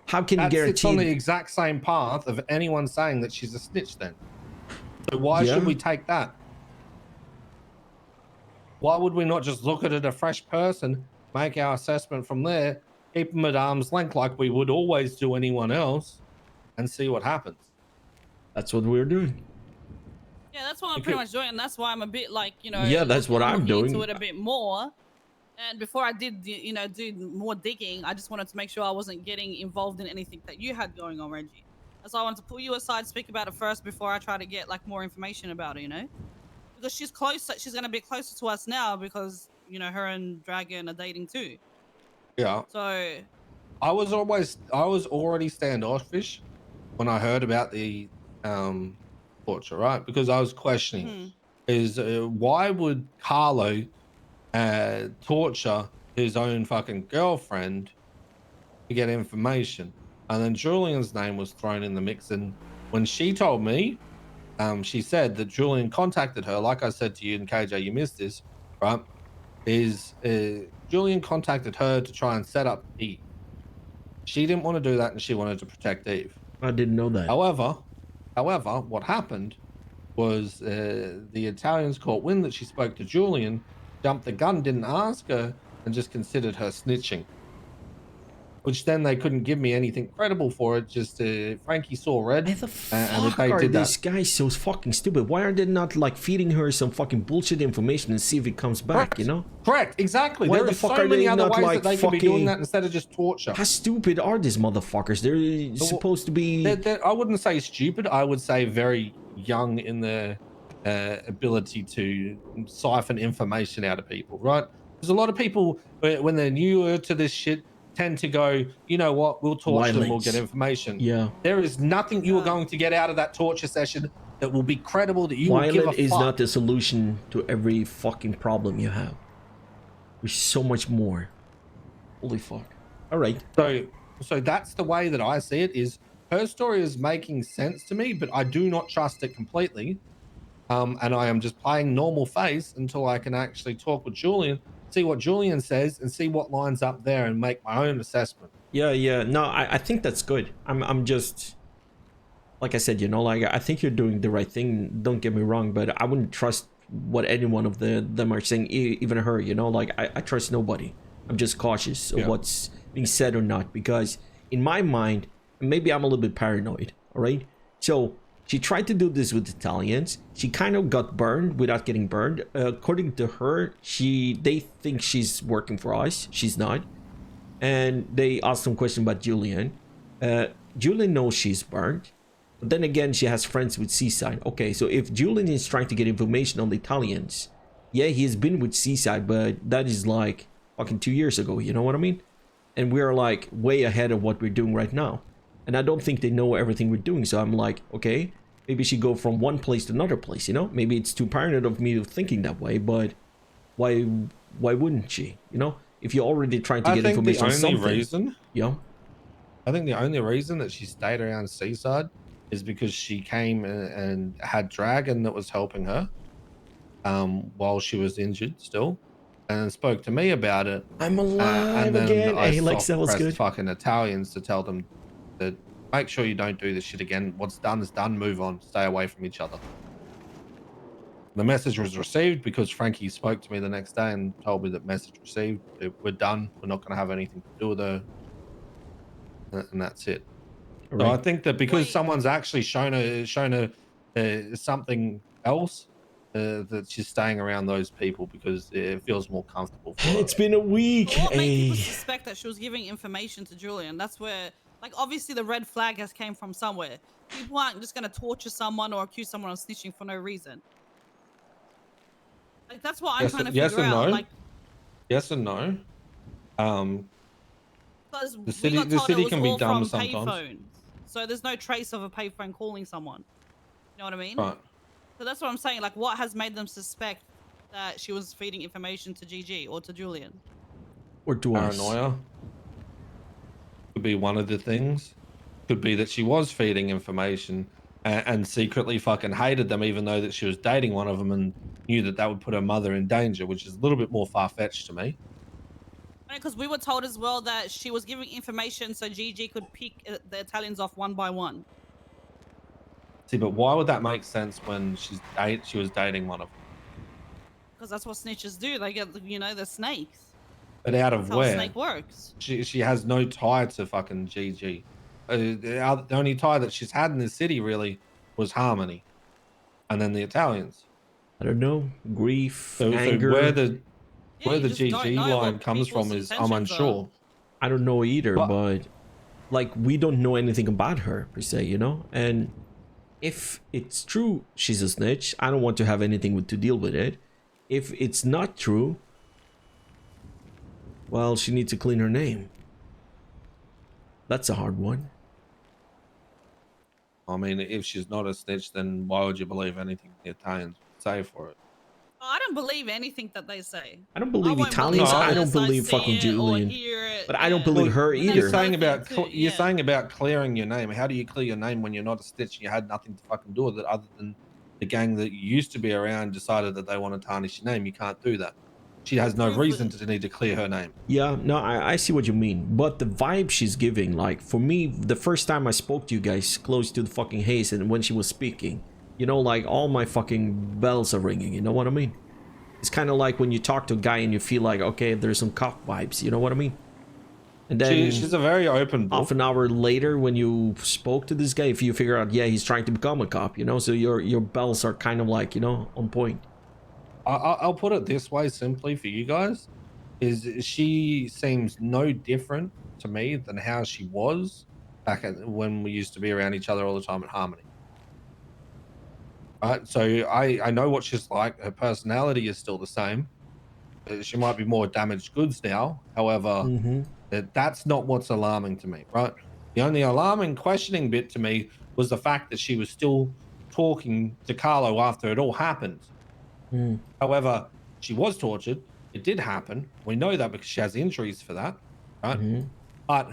Speaker 1: How can you
Speaker 10: It's
Speaker 1: guarantee?
Speaker 10: on the exact same path of anyone saying that she's a snitch then. So why
Speaker 1: Yeah.
Speaker 10: should we take that? Why would we not just look at it a fresh person, make our assessment from there, keep them at arm's length like we would always do anyone else, and see what happens?
Speaker 1: That's what we're doing.
Speaker 4: Yeah, that's what I'm pretty much doing, and that's why I'm a bit like, you know.
Speaker 1: Yeah, that's what I'm
Speaker 4: looking into
Speaker 1: doing.
Speaker 4: it a bit more. And before I did, you know, do more digging, I just wanted to make sure I wasn't getting involved in anything that you had going on, Reggie. That's why I wanted to pull you aside, speak about it first before I try to get like more information about it, you know? Because she's closer, she's gonna be closer to us now because, you know, her and Dragon are dating too.
Speaker 10: Yeah.
Speaker 4: So
Speaker 10: I was already standoffish when I heard about the torture, right? Because I was questioning is why would Carlo torture his own fucking girlfriend to get information? And then Julian's name was thrown in the mix, and when she told me, she said that Julian contacted her, like I said to you and KJ, you missed this, right? Julian contacted her to try and set up Eve. She didn't want to do that, and she wanted to protect Eve.
Speaker 1: I didn't know that.
Speaker 10: However, what happened was the Italians caught wind that she spoke to Julian, jumped the gun, didn't ask her, and just considered her snitching. Which then they couldn't give me anything credible for it. Just Frankie saw red,
Speaker 1: Why the
Speaker 10: and
Speaker 1: fuck
Speaker 10: they
Speaker 1: are
Speaker 10: did
Speaker 1: these
Speaker 10: that.
Speaker 1: guys so fucking stupid? Why are they not like feeding her some fucking bullshit information and see if it comes back, you know?
Speaker 10: Correct, exactly.
Speaker 1: Why
Speaker 10: There
Speaker 1: the
Speaker 10: is
Speaker 1: fuck
Speaker 10: so
Speaker 1: are
Speaker 10: many
Speaker 1: they
Speaker 10: other
Speaker 1: not,
Speaker 10: ways
Speaker 1: like,
Speaker 10: that they could be doing
Speaker 1: fucking-
Speaker 10: that instead of just torture.
Speaker 1: How stupid are these motherfuckers? They're supposed to be...
Speaker 10: I wouldn't say stupid. I would say very young in their ability to siphon information out of people, right? Because a lot of people, when they're newer to this shit, tend to go, you know what, we'll torture them, we'll get
Speaker 1: Violence.
Speaker 10: information.
Speaker 1: Yeah.
Speaker 10: There is nothing you are going to get out of that torture session that will be credible, that you will give a
Speaker 1: Violent is
Speaker 10: fuck.
Speaker 1: not the solution to every fucking problem you have. There's so much more. Holy fuck. All right.
Speaker 10: So that's the way that I see it. Is her story is making sense to me, but I do not trust it completely. And I am just playing normal face until I can actually talk with Julian, see what Julian says, and see what lines up there, and make my own assessment.
Speaker 1: Yeah. No, I think that's good. I'm just... Like I said, you know, like, I think you're doing the right thing. Don't get me wrong, but I wouldn't trust what any one of them are saying, even her, you know? Like, I trust nobody. I'm just cautious of what's being said or not, because in my mind, maybe I'm a little bit paranoid, all right? So she tried to do this with Italians. She kind of got burned without getting burned. According to her, they think she's working for us. She's not. And they asked some question about Julian. Julian knows she's burned. But then again, she has friends with Seaside. Okay, so if Julian is trying to get information on the Italians, yeah, he has been with Seaside, but that is like fucking 2 years ago, you know what I mean? And we're like way ahead of what we're doing right now. And I don't think they know everything we're doing. So I'm like, okay, maybe she go from one place to another place, you know? Maybe it's too paranoid of me thinking that way, but why wouldn't she, you know? If you're already trying to get information on something.
Speaker 10: I think the only reason that she stayed around Seaside is because she came and had Dragon that was helping her while she was injured still, and spoke to me about it.
Speaker 1: I'm alive
Speaker 10: and then
Speaker 1: again.
Speaker 10: I
Speaker 1: Hey, Lex, that was good.
Speaker 10: fucking Italians to tell them that make sure you don't do this shit again. What's done is done. Move on. Stay away from each other. The message was received because Frankie spoke to me the next day and told me that message received. We're done. We're not going to have anything to do with her, and that's it. So I think that because someone's actually shown her something else, that she's staying around those people because it feels more comfortable for her.
Speaker 1: It's been a week.
Speaker 4: What made people suspect that she was giving information to Julian? That's where, like, obviously the red flag has came from somewhere. People aren't just going to torture someone or accuse someone of snitching for no reason. Like, that's what I'm trying to figure out.
Speaker 10: No.
Speaker 4: Like,
Speaker 10: yes and no.
Speaker 4: because
Speaker 10: the city can be dumb sometimes.
Speaker 4: Payphones, so there's no trace of a payphone calling someone. You know what I mean?
Speaker 10: Right.
Speaker 4: So that's what I'm saying. Like, what has made them suspect that she was feeding information to GG or to Julian?
Speaker 1: Or to us.
Speaker 10: Paranoia could be one of the things. Could be that she was feeding information and secretly fucking hated them, even though that she was dating one of them and knew that that would put her mother in danger, which is a little bit more far-fetched to me.
Speaker 4: Because we were told as well that she was giving information so GG could pick the Italians off one by one.
Speaker 10: See, but why would that make sense when she was dating one of them?
Speaker 4: Because that's what snitches do. They get, you know, the snakes.
Speaker 10: But out of
Speaker 4: that's
Speaker 10: where?
Speaker 4: How a snake works.
Speaker 10: She has no tie to fucking GG. The only tie that she's had in the city really was Harmony, and then the Italians.
Speaker 1: I don't know. Grief,
Speaker 10: so
Speaker 1: anger.
Speaker 10: Where the GG
Speaker 4: know
Speaker 10: line comes from is I'm unsure.
Speaker 1: I don't know either, but like we don't know anything about her per se, you know. And if it's true she's a snitch, I don't want to have anything to deal with it. If it's not true, well, she needs to clean her name. That's a hard one.
Speaker 10: I mean, if she's not a snitch, then why would you believe anything the Italians say for it?
Speaker 4: Oh, I don't believe anything that they say.
Speaker 1: I don't believe Italians. I don't believe fucking Julian. But I don't believe her either.
Speaker 10: You're saying about clearing your name. How do you clear your name when you're not a snitch and you had nothing to fucking do with it other than the gang that you used to be around decided that they want to tarnish your name? You can't do that. She has no reason to need to clear her name.
Speaker 1: Yeah, no, I see what you mean. But the vibe she's giving, like, for me, the first time I spoke to you guys close to the fucking haze and when she was speaking, you know, like, all my fucking bells are ringing, you know what I mean? It's kind of like when you talk to a guy and you feel like, okay, there's some cop vibes. You know what I mean? And then
Speaker 10: she's a very open book.
Speaker 1: half an hour later, when you spoke to this guy, if you figure out, yeah, he's trying to become a cop, you know, so your bells are kind of like, you know, on point.
Speaker 10: I'll put it this way simply for you guys, is she seems no different to me than how she was back when we used to be around each other all the time at Harmony. Right, so I know what she's like. Her personality is still the same. She might be more damaged goods now. However, that's not what's alarming to me, right? The only alarming questioning bit to me was the fact that she was still talking to Carlo after it all happened. However, she was tortured. It did happen. We know that because she has injuries for that, right? But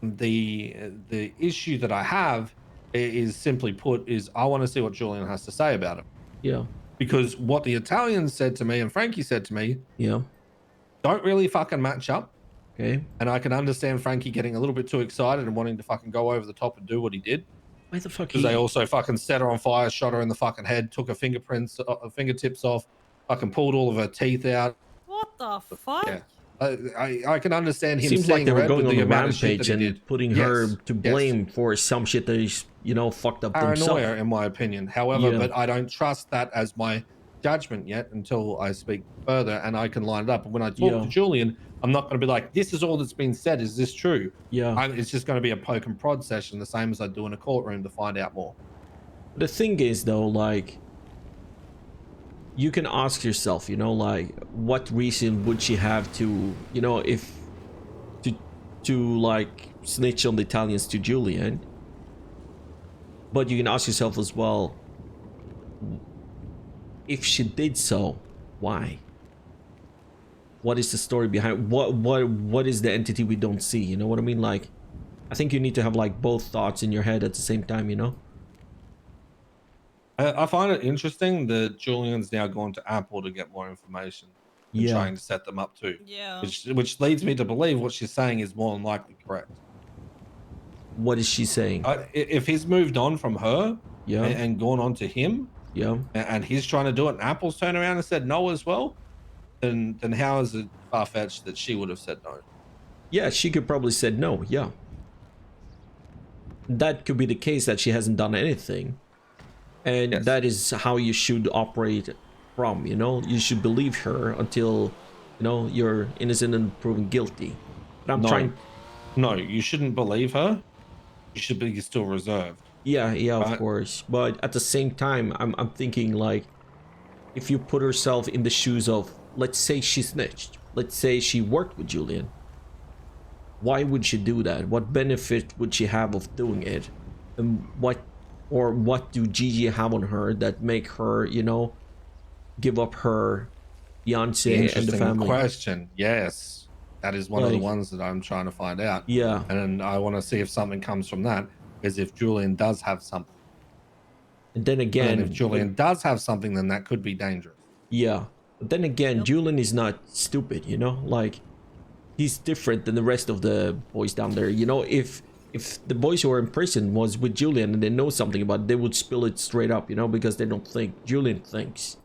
Speaker 10: the issue that I have is simply put is I want to see what Julian has to say about it.
Speaker 1: Yeah.
Speaker 10: Because what the Italians said to me and Frankie said to me, don't really fucking match up.
Speaker 1: Okay.
Speaker 10: And I can understand Frankie getting a little bit too excited and wanting to fucking go over the top and do what he did.
Speaker 1: Why the fuck?
Speaker 10: Because they also fucking set her on fire, shot her in the fucking head, took her fingertips off, fucking pulled all of her teeth out.
Speaker 4: What the fuck?
Speaker 10: Yeah. I can understand him.
Speaker 1: Seems like they were going on a
Speaker 10: rampage
Speaker 1: and putting her to blame for some shit that is, you know, fucked up themselves.
Speaker 10: Paranoia, in my opinion. However, but I don't trust that as my judgment yet until I speak further and I can line it up. And when I talk to Julian, I'm not going to be like, this is all that's been said. Is this true? It's just going to be a poke and prod session, the same as I do in a courtroom to find out more.
Speaker 1: The thing is, though, like, you can ask yourself, you know, like, what reason would she have to, you know, if to like snitch on the Italians to Julian? But you can ask yourself as well, if she did so, why? What is the story behind what is the entity we don't see? You know what I mean? Like, I think you need to have like both thoughts in your head at the same time, you know?
Speaker 10: I find it interesting that Julian's now gone to Apple to get more information and trying to set them up too. Which leads me to believe what she's saying is more than likely correct.
Speaker 1: What is she saying?
Speaker 10: If he's moved on from her and gone on to him, and he's trying to do it and Apple's turned around and said no as well, then how is it far-fetched that she would have said no?
Speaker 1: Yeah, she could probably said no, that could be the case, that she hasn't done anything. And that is how you should operate from, you know? You should believe her until, you know, you're innocent and proven guilty. But I'm trying...
Speaker 10: No, you shouldn't believe her. You should be still reserved.
Speaker 1: Yeah, of course. But at the same time, I'm thinking, like, if you put herself in the shoes of, let's say she snitched. Let's say she worked with Julian. Why would she do that? What benefit would she have of doing it? And what do Gigi have on her that make her, you know, give up her fiance and the family?
Speaker 10: Question. Yes, that is one of the ones that I'm trying to find out. And I want to see if something comes from that, is if Julian does have something.
Speaker 1: And then again,
Speaker 10: if Julian does have something, then that could be dangerous.
Speaker 1: But then again, Julian is not stupid, you know, like, he's different than the rest of the boys down there. You know, if the boys who are in prison was with Julian and they know something about it, they would spill it straight up, you know, because they don't think. Julian thinks.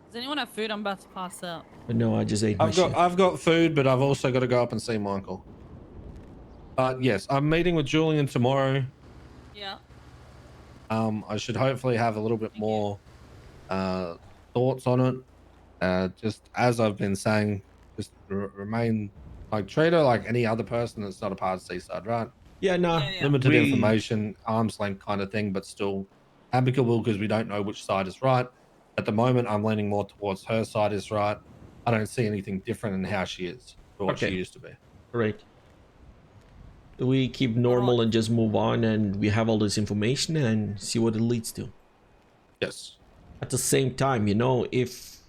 Speaker 4: Does anyone have food? I'm about to pass out.
Speaker 1: But no, I just ate my shit.
Speaker 10: I've got food, but I've also got to go up and see Michael. Yes, I'm meeting with Julian tomorrow. I should hopefully have a little bit more thoughts on it. Just as I've been saying, just remain like treat her like any other person that's not a part of Seaside, right? Limited information, arm's length kind of thing, but still amicable because we don't know which side is right. At the moment, I'm leaning more towards her side is right. I don't see anything different in how she is or what she used to be.
Speaker 1: Great. Do we keep normal and just move on and we have all this information and see what it leads to?
Speaker 10: Yes.
Speaker 1: At the same time, you know, if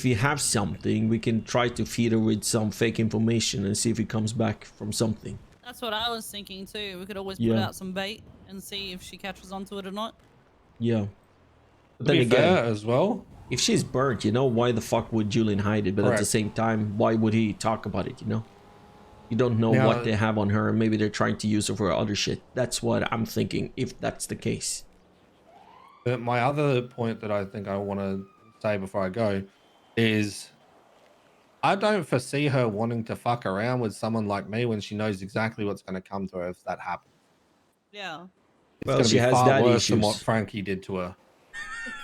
Speaker 1: we have something, we can try to feed her with some fake information and see if it comes back from something.
Speaker 4: That's what I was thinking too. We could always put out some bait and see if she catches onto it or not.
Speaker 1: But then again,
Speaker 10: as well,
Speaker 1: if she's burnt, you know, why the fuck would Julian hide it? But at the same time, why would he talk about it, you know? You don't know what they have on her. Maybe they're trying to use her for other shit. That's what I'm thinking, if that's the case.
Speaker 10: But my other point that I think I want to say before I go is I don't foresee her wanting to fuck around with someone like me when she knows exactly what's going to come to her if that happens.
Speaker 4: Yeah.
Speaker 10: It's
Speaker 1: Well,
Speaker 10: going to
Speaker 1: she
Speaker 10: be
Speaker 1: has
Speaker 10: far
Speaker 1: daddy
Speaker 10: worse than what
Speaker 1: issues.
Speaker 10: Frankie did to her.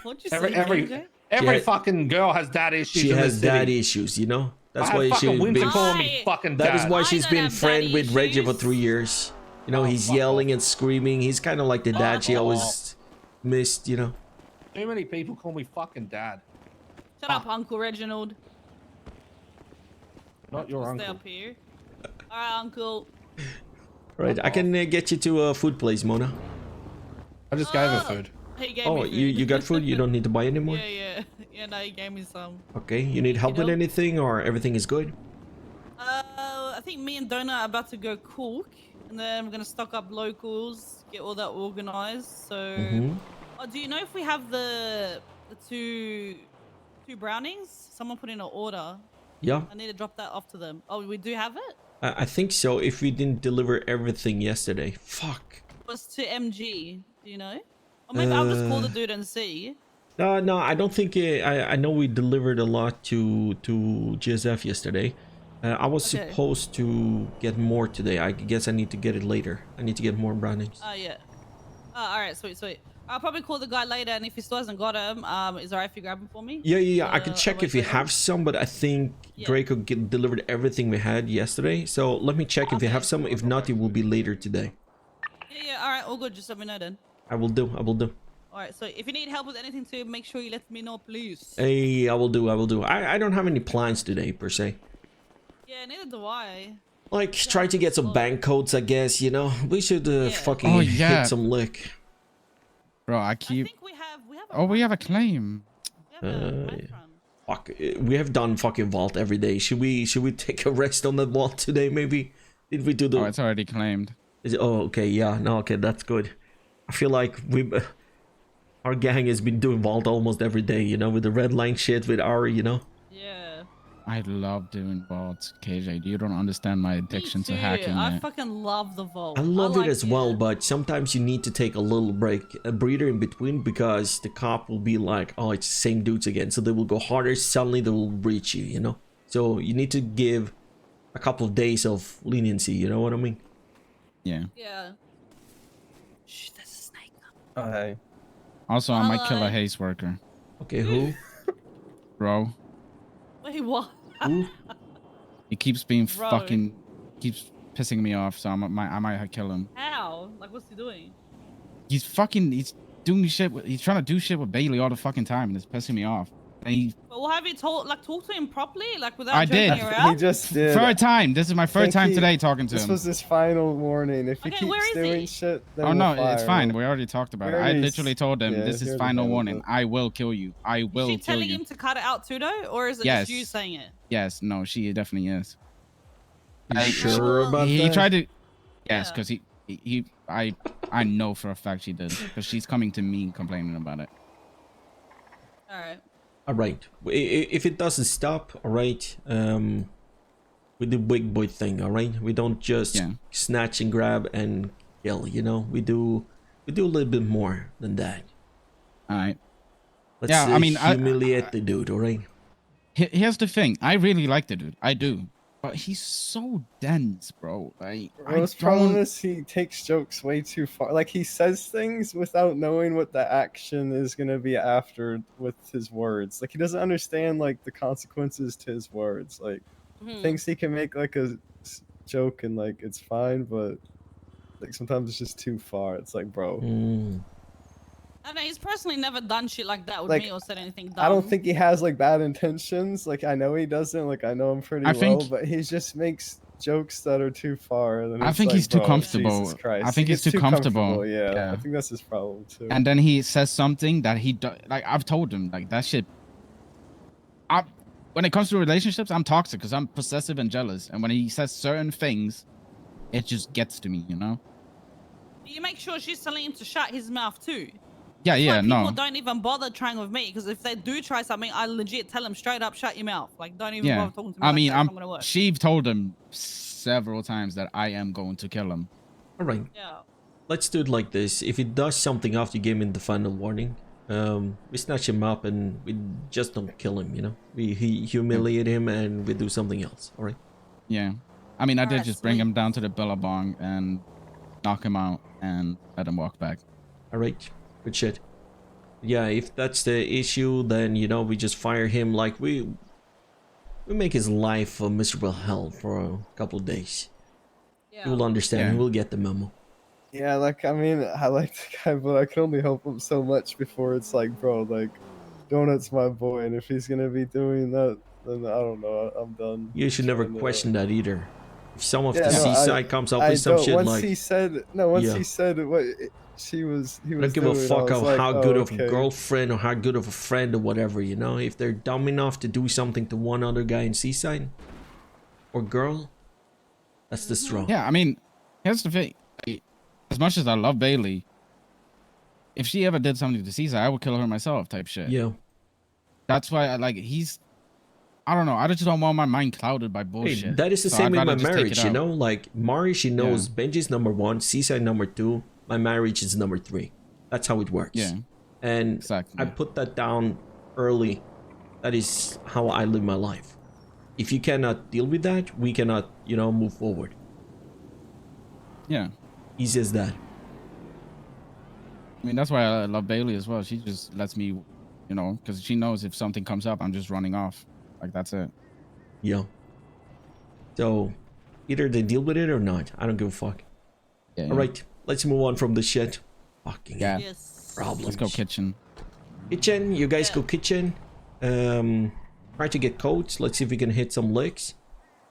Speaker 4: What'd you
Speaker 10: Every
Speaker 4: say,
Speaker 10: every
Speaker 4: JJ?
Speaker 10: every
Speaker 1: had-
Speaker 10: fucking girl has dad issues
Speaker 1: She
Speaker 10: in
Speaker 1: has
Speaker 10: the city.
Speaker 1: daddy issues, you know. That's
Speaker 10: I have
Speaker 1: why
Speaker 10: fucking
Speaker 1: she's
Speaker 10: Winter
Speaker 1: been.
Speaker 10: calling me fucking
Speaker 1: That is
Speaker 10: dad.
Speaker 1: why
Speaker 4: I
Speaker 1: she's
Speaker 4: don't
Speaker 1: been
Speaker 4: have
Speaker 1: friend
Speaker 4: daddy
Speaker 1: with Reggie for
Speaker 4: issues.
Speaker 1: 3 years. You know,
Speaker 10: Oh,
Speaker 1: he's
Speaker 10: fuck
Speaker 1: yelling
Speaker 10: off.
Speaker 1: and screaming. He's kind of like the dad she always missed, you know.
Speaker 10: Too many people call me fucking dad.
Speaker 4: Shut up, Uncle Reginald.
Speaker 10: Not your
Speaker 4: Stay
Speaker 10: uncle.
Speaker 4: up here. All right, Uncle.
Speaker 1: Right, I can get you to a food place, Mona.
Speaker 10: I just gave her food.
Speaker 4: He gave
Speaker 1: Oh,
Speaker 4: me food.
Speaker 1: you got food? You don't need to buy anymore?
Speaker 4: Yeah. Yeah, no, he gave me some.
Speaker 1: Okay, you need help with
Speaker 4: know.
Speaker 1: anything or everything is good?
Speaker 4: I think me and Donut are about to go cook, and then we're gonna stock up locals, get all that organized. So, oh, do you know if we have the two brownings? Someone put in an order.
Speaker 1: Yeah,
Speaker 4: I need to drop that off to them. Oh, we do have it?
Speaker 1: I think so. If we didn't deliver everything yesterday. Fuck.
Speaker 4: It was to MG, do you know? Or maybe I'll just call the dude and see.
Speaker 1: No, I don't think I know we delivered a lot to GSF yesterday. I was supposed to get more today. I guess I need to get it later. I need to get more brownings.
Speaker 4: Oh, yeah. Oh, all right, sweet. I'll probably call the guy later, and if he still hasn't got him, is it alright if you grab him for me?
Speaker 1: Yeah. I can check if we have some, but I think Draco delivered everything we had yesterday. So let me check if we have some. If not, it will be later today.
Speaker 4: Yeah, alright, all good. Just let me know then.
Speaker 1: I will do.
Speaker 4: Alright, so if you need help with anything too, make sure you let me know, please.
Speaker 1: Hey, I will do. I don't have any plans today, per se.
Speaker 4: Yeah, neither do I.
Speaker 1: Like, try to get some bank codes, I guess, you know? We should fucking hit some lick.
Speaker 11: Bro, I keep...
Speaker 4: I think we have
Speaker 11: we have a claim.
Speaker 1: Fuck, we have done fucking vault every day. Should we take a rest on that vault today, maybe? Did we do the...
Speaker 11: Oh, it's already claimed.
Speaker 1: Is it... Oh, okay, yeah. No, okay, that's good. I feel like our gang has been doing vault almost every day, you know, with the red line shit, with Ari, you know?
Speaker 4: Yeah.
Speaker 11: I love doing vaults, KJ. You don't understand my addiction to hacking.
Speaker 4: I fucking love the vault.
Speaker 1: I love it as well, but sometimes you need to take a little break, a breather in between, because the cop will be like, oh, it's the same dudes again. So they will go harder, suddenly they will breach you, you know? So you need to give a couple of days of leniency, you know what I mean?
Speaker 11: Yeah.
Speaker 4: Yeah. Shh, that's a snake.
Speaker 6: Oh, hey.
Speaker 11: Also, I might kill a haze worker.
Speaker 1: Okay, who?
Speaker 11: Bro.
Speaker 4: Wait, what?
Speaker 1: Who?
Speaker 11: He keeps being keeps pissing me off, so I might kill him.
Speaker 4: How? Like, what's he doing?
Speaker 11: He's doing shit. He's trying to do shit with Bailey all the fucking time, and it's pissing me off. And
Speaker 4: But what have you talk to him properly? Like, without
Speaker 11: I
Speaker 4: joking
Speaker 11: did.
Speaker 4: around?
Speaker 6: He just did.
Speaker 11: Third time. This is my third time today talking to him.
Speaker 6: This was his final warning. If he
Speaker 4: Okay, where
Speaker 6: keeps
Speaker 4: is
Speaker 6: doing
Speaker 4: he?
Speaker 6: shit, then
Speaker 11: Oh
Speaker 6: we'll
Speaker 11: no,
Speaker 6: fire
Speaker 11: it's fine.
Speaker 6: him.
Speaker 11: We already talked about it.
Speaker 6: We
Speaker 11: I
Speaker 6: already
Speaker 11: literally told him this is
Speaker 6: heard
Speaker 11: final
Speaker 6: about
Speaker 11: warning.
Speaker 6: it.
Speaker 11: I will kill you. I will
Speaker 4: Is she
Speaker 11: kill
Speaker 4: telling
Speaker 11: you.
Speaker 4: him to cut it out too, though? Or is it
Speaker 11: Yes.
Speaker 4: just you saying it?
Speaker 11: Yes, no, she definitely is.
Speaker 1: You sure about
Speaker 11: He
Speaker 1: that?
Speaker 11: tried to. Yes, because I know for a fact she did. Because she's coming to me complaining about it.
Speaker 4: Alright.
Speaker 1: All right. If it doesn't stop, all right, with the big boy thing, all right, we don't just snatch and grab and kill. You know, we do a little bit more than that.
Speaker 11: All right.
Speaker 1: Let's
Speaker 11: Yeah, I mean,
Speaker 1: humiliate the dude, all right.
Speaker 11: Here's the thing. I really like the dude. I do. But he's so dense, bro. Like,
Speaker 6: His problem is he takes jokes way too far. Like, he says things without knowing what the action is going to be after with his words. Like, he doesn't understand, like, the consequences to his words. Like, thinks he can make, like, a joke and, like, it's fine, but, like, sometimes it's just too far. It's like, bro.
Speaker 4: I don't know, he's personally never done shit like that with
Speaker 6: Like,
Speaker 4: me or said anything dumb.
Speaker 6: I don't think he has, like, bad intentions. Like, I know he doesn't. Like, I know him pretty well, but he just makes jokes that are too far. And
Speaker 11: I think
Speaker 6: like,
Speaker 11: he's too
Speaker 6: bro,
Speaker 11: comfortable.
Speaker 6: Jesus Christ.
Speaker 11: I think
Speaker 6: He
Speaker 11: he's
Speaker 6: gets
Speaker 11: too comfortable.
Speaker 6: Yeah, I think that's his problem too.
Speaker 11: And then he says something that like I've told him like that shit. When it comes to relationships, I'm toxic because I'm possessive and jealous. And when he says certain things, it just gets to me, you know.
Speaker 4: You make sure she's telling him to shut his mouth too.
Speaker 11: Yeah,
Speaker 4: That's
Speaker 11: yeah,
Speaker 4: why
Speaker 11: no.
Speaker 4: People don't even bother trying with me because if they do try something, I legit tell them straight up, shut your mouth. Like, don't even bother talking to me.
Speaker 11: I
Speaker 4: like
Speaker 11: mean,
Speaker 4: that's not gonna work.
Speaker 11: she told him several times that I am going to kill him.
Speaker 1: All right.
Speaker 4: Yeah.
Speaker 1: Let's do it like this. If it does something after you give him the final warning, We snatch him up and we just don't kill him, you know? We humiliate him and we do something else, alright?
Speaker 11: Yeah. I mean, I did
Speaker 4: Alright,
Speaker 11: just bring
Speaker 4: sweet.
Speaker 11: him down to the Billabong and knock him out and let him walk back.
Speaker 1: Alright, good shit. Yeah, if that's the issue, then, you know, we just fire him. Like, we make his life a miserable hell for a couple of days.
Speaker 4: Yeah.
Speaker 1: He will understand.
Speaker 11: Yeah.
Speaker 1: He will get the memo.
Speaker 6: Yeah, like, I mean, I like the guy, but I can only help him so much before it's like, bro, like, Donut's my boy, and if he's gonna be doing that, then I don't know, I'm done.
Speaker 1: You should never
Speaker 6: trying to-
Speaker 1: question that either. If some of
Speaker 6: Yeah,
Speaker 1: the
Speaker 6: no,
Speaker 1: seaside comes up
Speaker 6: I
Speaker 1: with some
Speaker 6: don't.
Speaker 1: shit
Speaker 6: Once
Speaker 1: like,
Speaker 6: he said, no, once
Speaker 1: Yeah.
Speaker 6: he said what he was
Speaker 1: I don't give a
Speaker 6: doing, I
Speaker 1: fuck
Speaker 6: was
Speaker 1: of
Speaker 6: like,
Speaker 1: how
Speaker 6: oh,
Speaker 1: good of a
Speaker 6: okay.
Speaker 1: girlfriend or how good of a friend or whatever, you know? If they're dumb enough to do something to one other guy in seaside or girl, that's the straw.
Speaker 11: Yeah, I mean, here's the thing. As much as I love Bailey, if she ever did something to Caesar, I would kill her myself type shit.
Speaker 1: Yeah.
Speaker 11: That's why I don't know. I just don't want my mind clouded by
Speaker 1: Hey,
Speaker 11: bullshit.
Speaker 1: that is the
Speaker 11: So
Speaker 1: same
Speaker 11: I'd
Speaker 1: in
Speaker 11: rather
Speaker 1: my
Speaker 11: just take it
Speaker 1: marriage, you
Speaker 11: out.
Speaker 1: know? Like, Mari, she knows Benji's number 1, Seaside number 2, my marriage is number 3. That's how it works.
Speaker 11: Yeah.
Speaker 1: And
Speaker 11: Exactly.
Speaker 1: I put that down early. That is how I live my life. If you cannot deal with that, we cannot, you know, move forward.
Speaker 11: Yeah.
Speaker 1: Easy as that.
Speaker 11: I mean, that's why I love Bailey as well. She just lets me, you know, because she knows if something comes up, I'm just running off. Like, that's it.
Speaker 1: Yeah. So, either they deal with it or not. I don't give a fuck.
Speaker 11: Yeah, yeah.
Speaker 1: All right, let's move on from this shit. Fucking
Speaker 11: Yeah.
Speaker 4: Yes.
Speaker 1: problems.
Speaker 11: Let's go kitchen.
Speaker 1: Kitchen, you guys
Speaker 4: Yeah.
Speaker 1: go kitchen. Try to get codes. Let's see if we can hit some licks.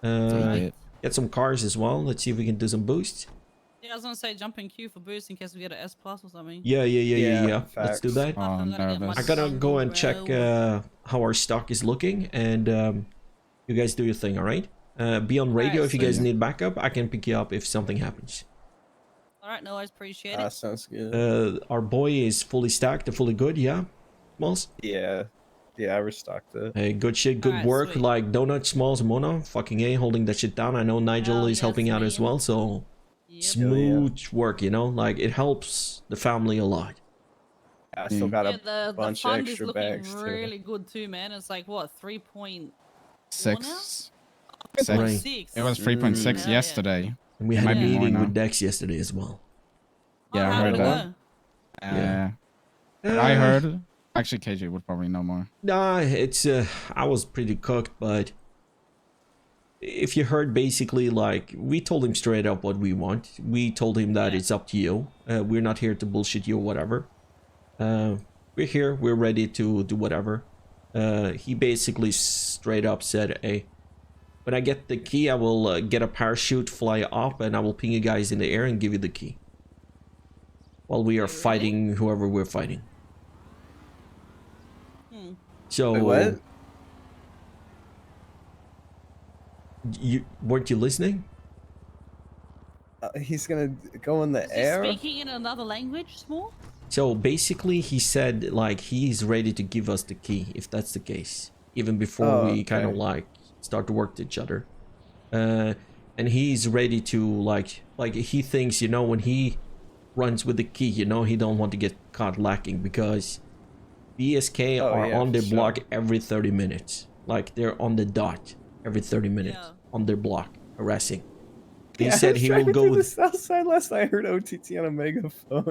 Speaker 11: Take it.
Speaker 1: Get some cars as well. Let's see if we can do some boosts.
Speaker 4: Yeah, I was gonna say jump in queue for boost in case we get an S plus or something.
Speaker 1: Yeah. Let's do that.
Speaker 11: Oh,
Speaker 4: I'm gonna get my
Speaker 11: nervous.
Speaker 1: I gotta
Speaker 4: son,
Speaker 1: go and
Speaker 4: bro.
Speaker 1: check how our stock is looking, and you guys do your thing, all right? Be on radio
Speaker 4: Alright,
Speaker 1: if you guys
Speaker 11: so-
Speaker 1: need backup. I can pick you up if something happens.
Speaker 4: All right, no worries, appreciate
Speaker 6: Ah,
Speaker 4: it.
Speaker 6: sounds good.
Speaker 1: Our boy is fully stacked and fully good, yeah? Smalls?
Speaker 6: Yeah, I restocked it.
Speaker 1: Hey, good shit, good
Speaker 4: Alright,
Speaker 1: work.
Speaker 4: sweet.
Speaker 1: Like Donut, Smalls, Mona, fucking A, holding that shit down. I know Nigel
Speaker 4: Hell
Speaker 1: is
Speaker 4: yes,
Speaker 1: helping out as
Speaker 4: ma'am.
Speaker 1: well, so
Speaker 4: Yep.
Speaker 1: smooth work, you know? Like, it helps the family a lot.
Speaker 6: I still got
Speaker 4: Yeah,
Speaker 6: a
Speaker 4: the
Speaker 6: bunch of
Speaker 4: fund is
Speaker 6: extra
Speaker 4: looking
Speaker 6: bags too.
Speaker 4: really good too, man. It's like what 3.6.
Speaker 11: 6. It was 3.6
Speaker 4: Hell yeah.
Speaker 11: yesterday.
Speaker 1: And we
Speaker 11: It
Speaker 1: had a
Speaker 11: might be more
Speaker 1: meeting
Speaker 11: now.
Speaker 1: with Dex yesterday as well.
Speaker 11: Yeah, I
Speaker 4: how
Speaker 11: heard
Speaker 4: did it
Speaker 11: that.
Speaker 4: go?
Speaker 1: Yeah.
Speaker 11: I heard. Actually, KJ would probably know more.
Speaker 1: Nah, it's I was pretty cooked, but if you heard, basically, like, we told him straight up what we want. We told him that it's up to you. We're not here to bullshit you or whatever. We're here, we're ready to do whatever. He basically straight up said, hey, when I get the key, I will get a parachute, fly up, and I will ping you guys in the air and give you the key while we are
Speaker 4: Wait, really?
Speaker 1: fighting whoever we're fighting. So
Speaker 6: Wait, what?
Speaker 1: You weren't you listening?
Speaker 6: He's gonna go in the
Speaker 4: Is he
Speaker 6: air.
Speaker 4: speaking in another language, small?
Speaker 1: So basically, he said like he's ready to give us the key if that's the case, even before
Speaker 6: Oh,
Speaker 1: we kind of
Speaker 6: okay.
Speaker 1: like start to work with each other. And he's ready to like he thinks, you know, when he runs with the key, you know, he don't want to get caught lacking because BSK
Speaker 6: Oh,
Speaker 1: are
Speaker 6: yeah,
Speaker 1: on their
Speaker 6: for sure.
Speaker 1: block every 30 minutes. Like they're on the dot every 30 minutes
Speaker 4: Yeah.
Speaker 1: on their block harassing. He
Speaker 6: Yeah, I
Speaker 1: said
Speaker 6: was
Speaker 1: he will
Speaker 6: driving
Speaker 1: go
Speaker 6: through the south side last night. I heard OTT on a megaphone.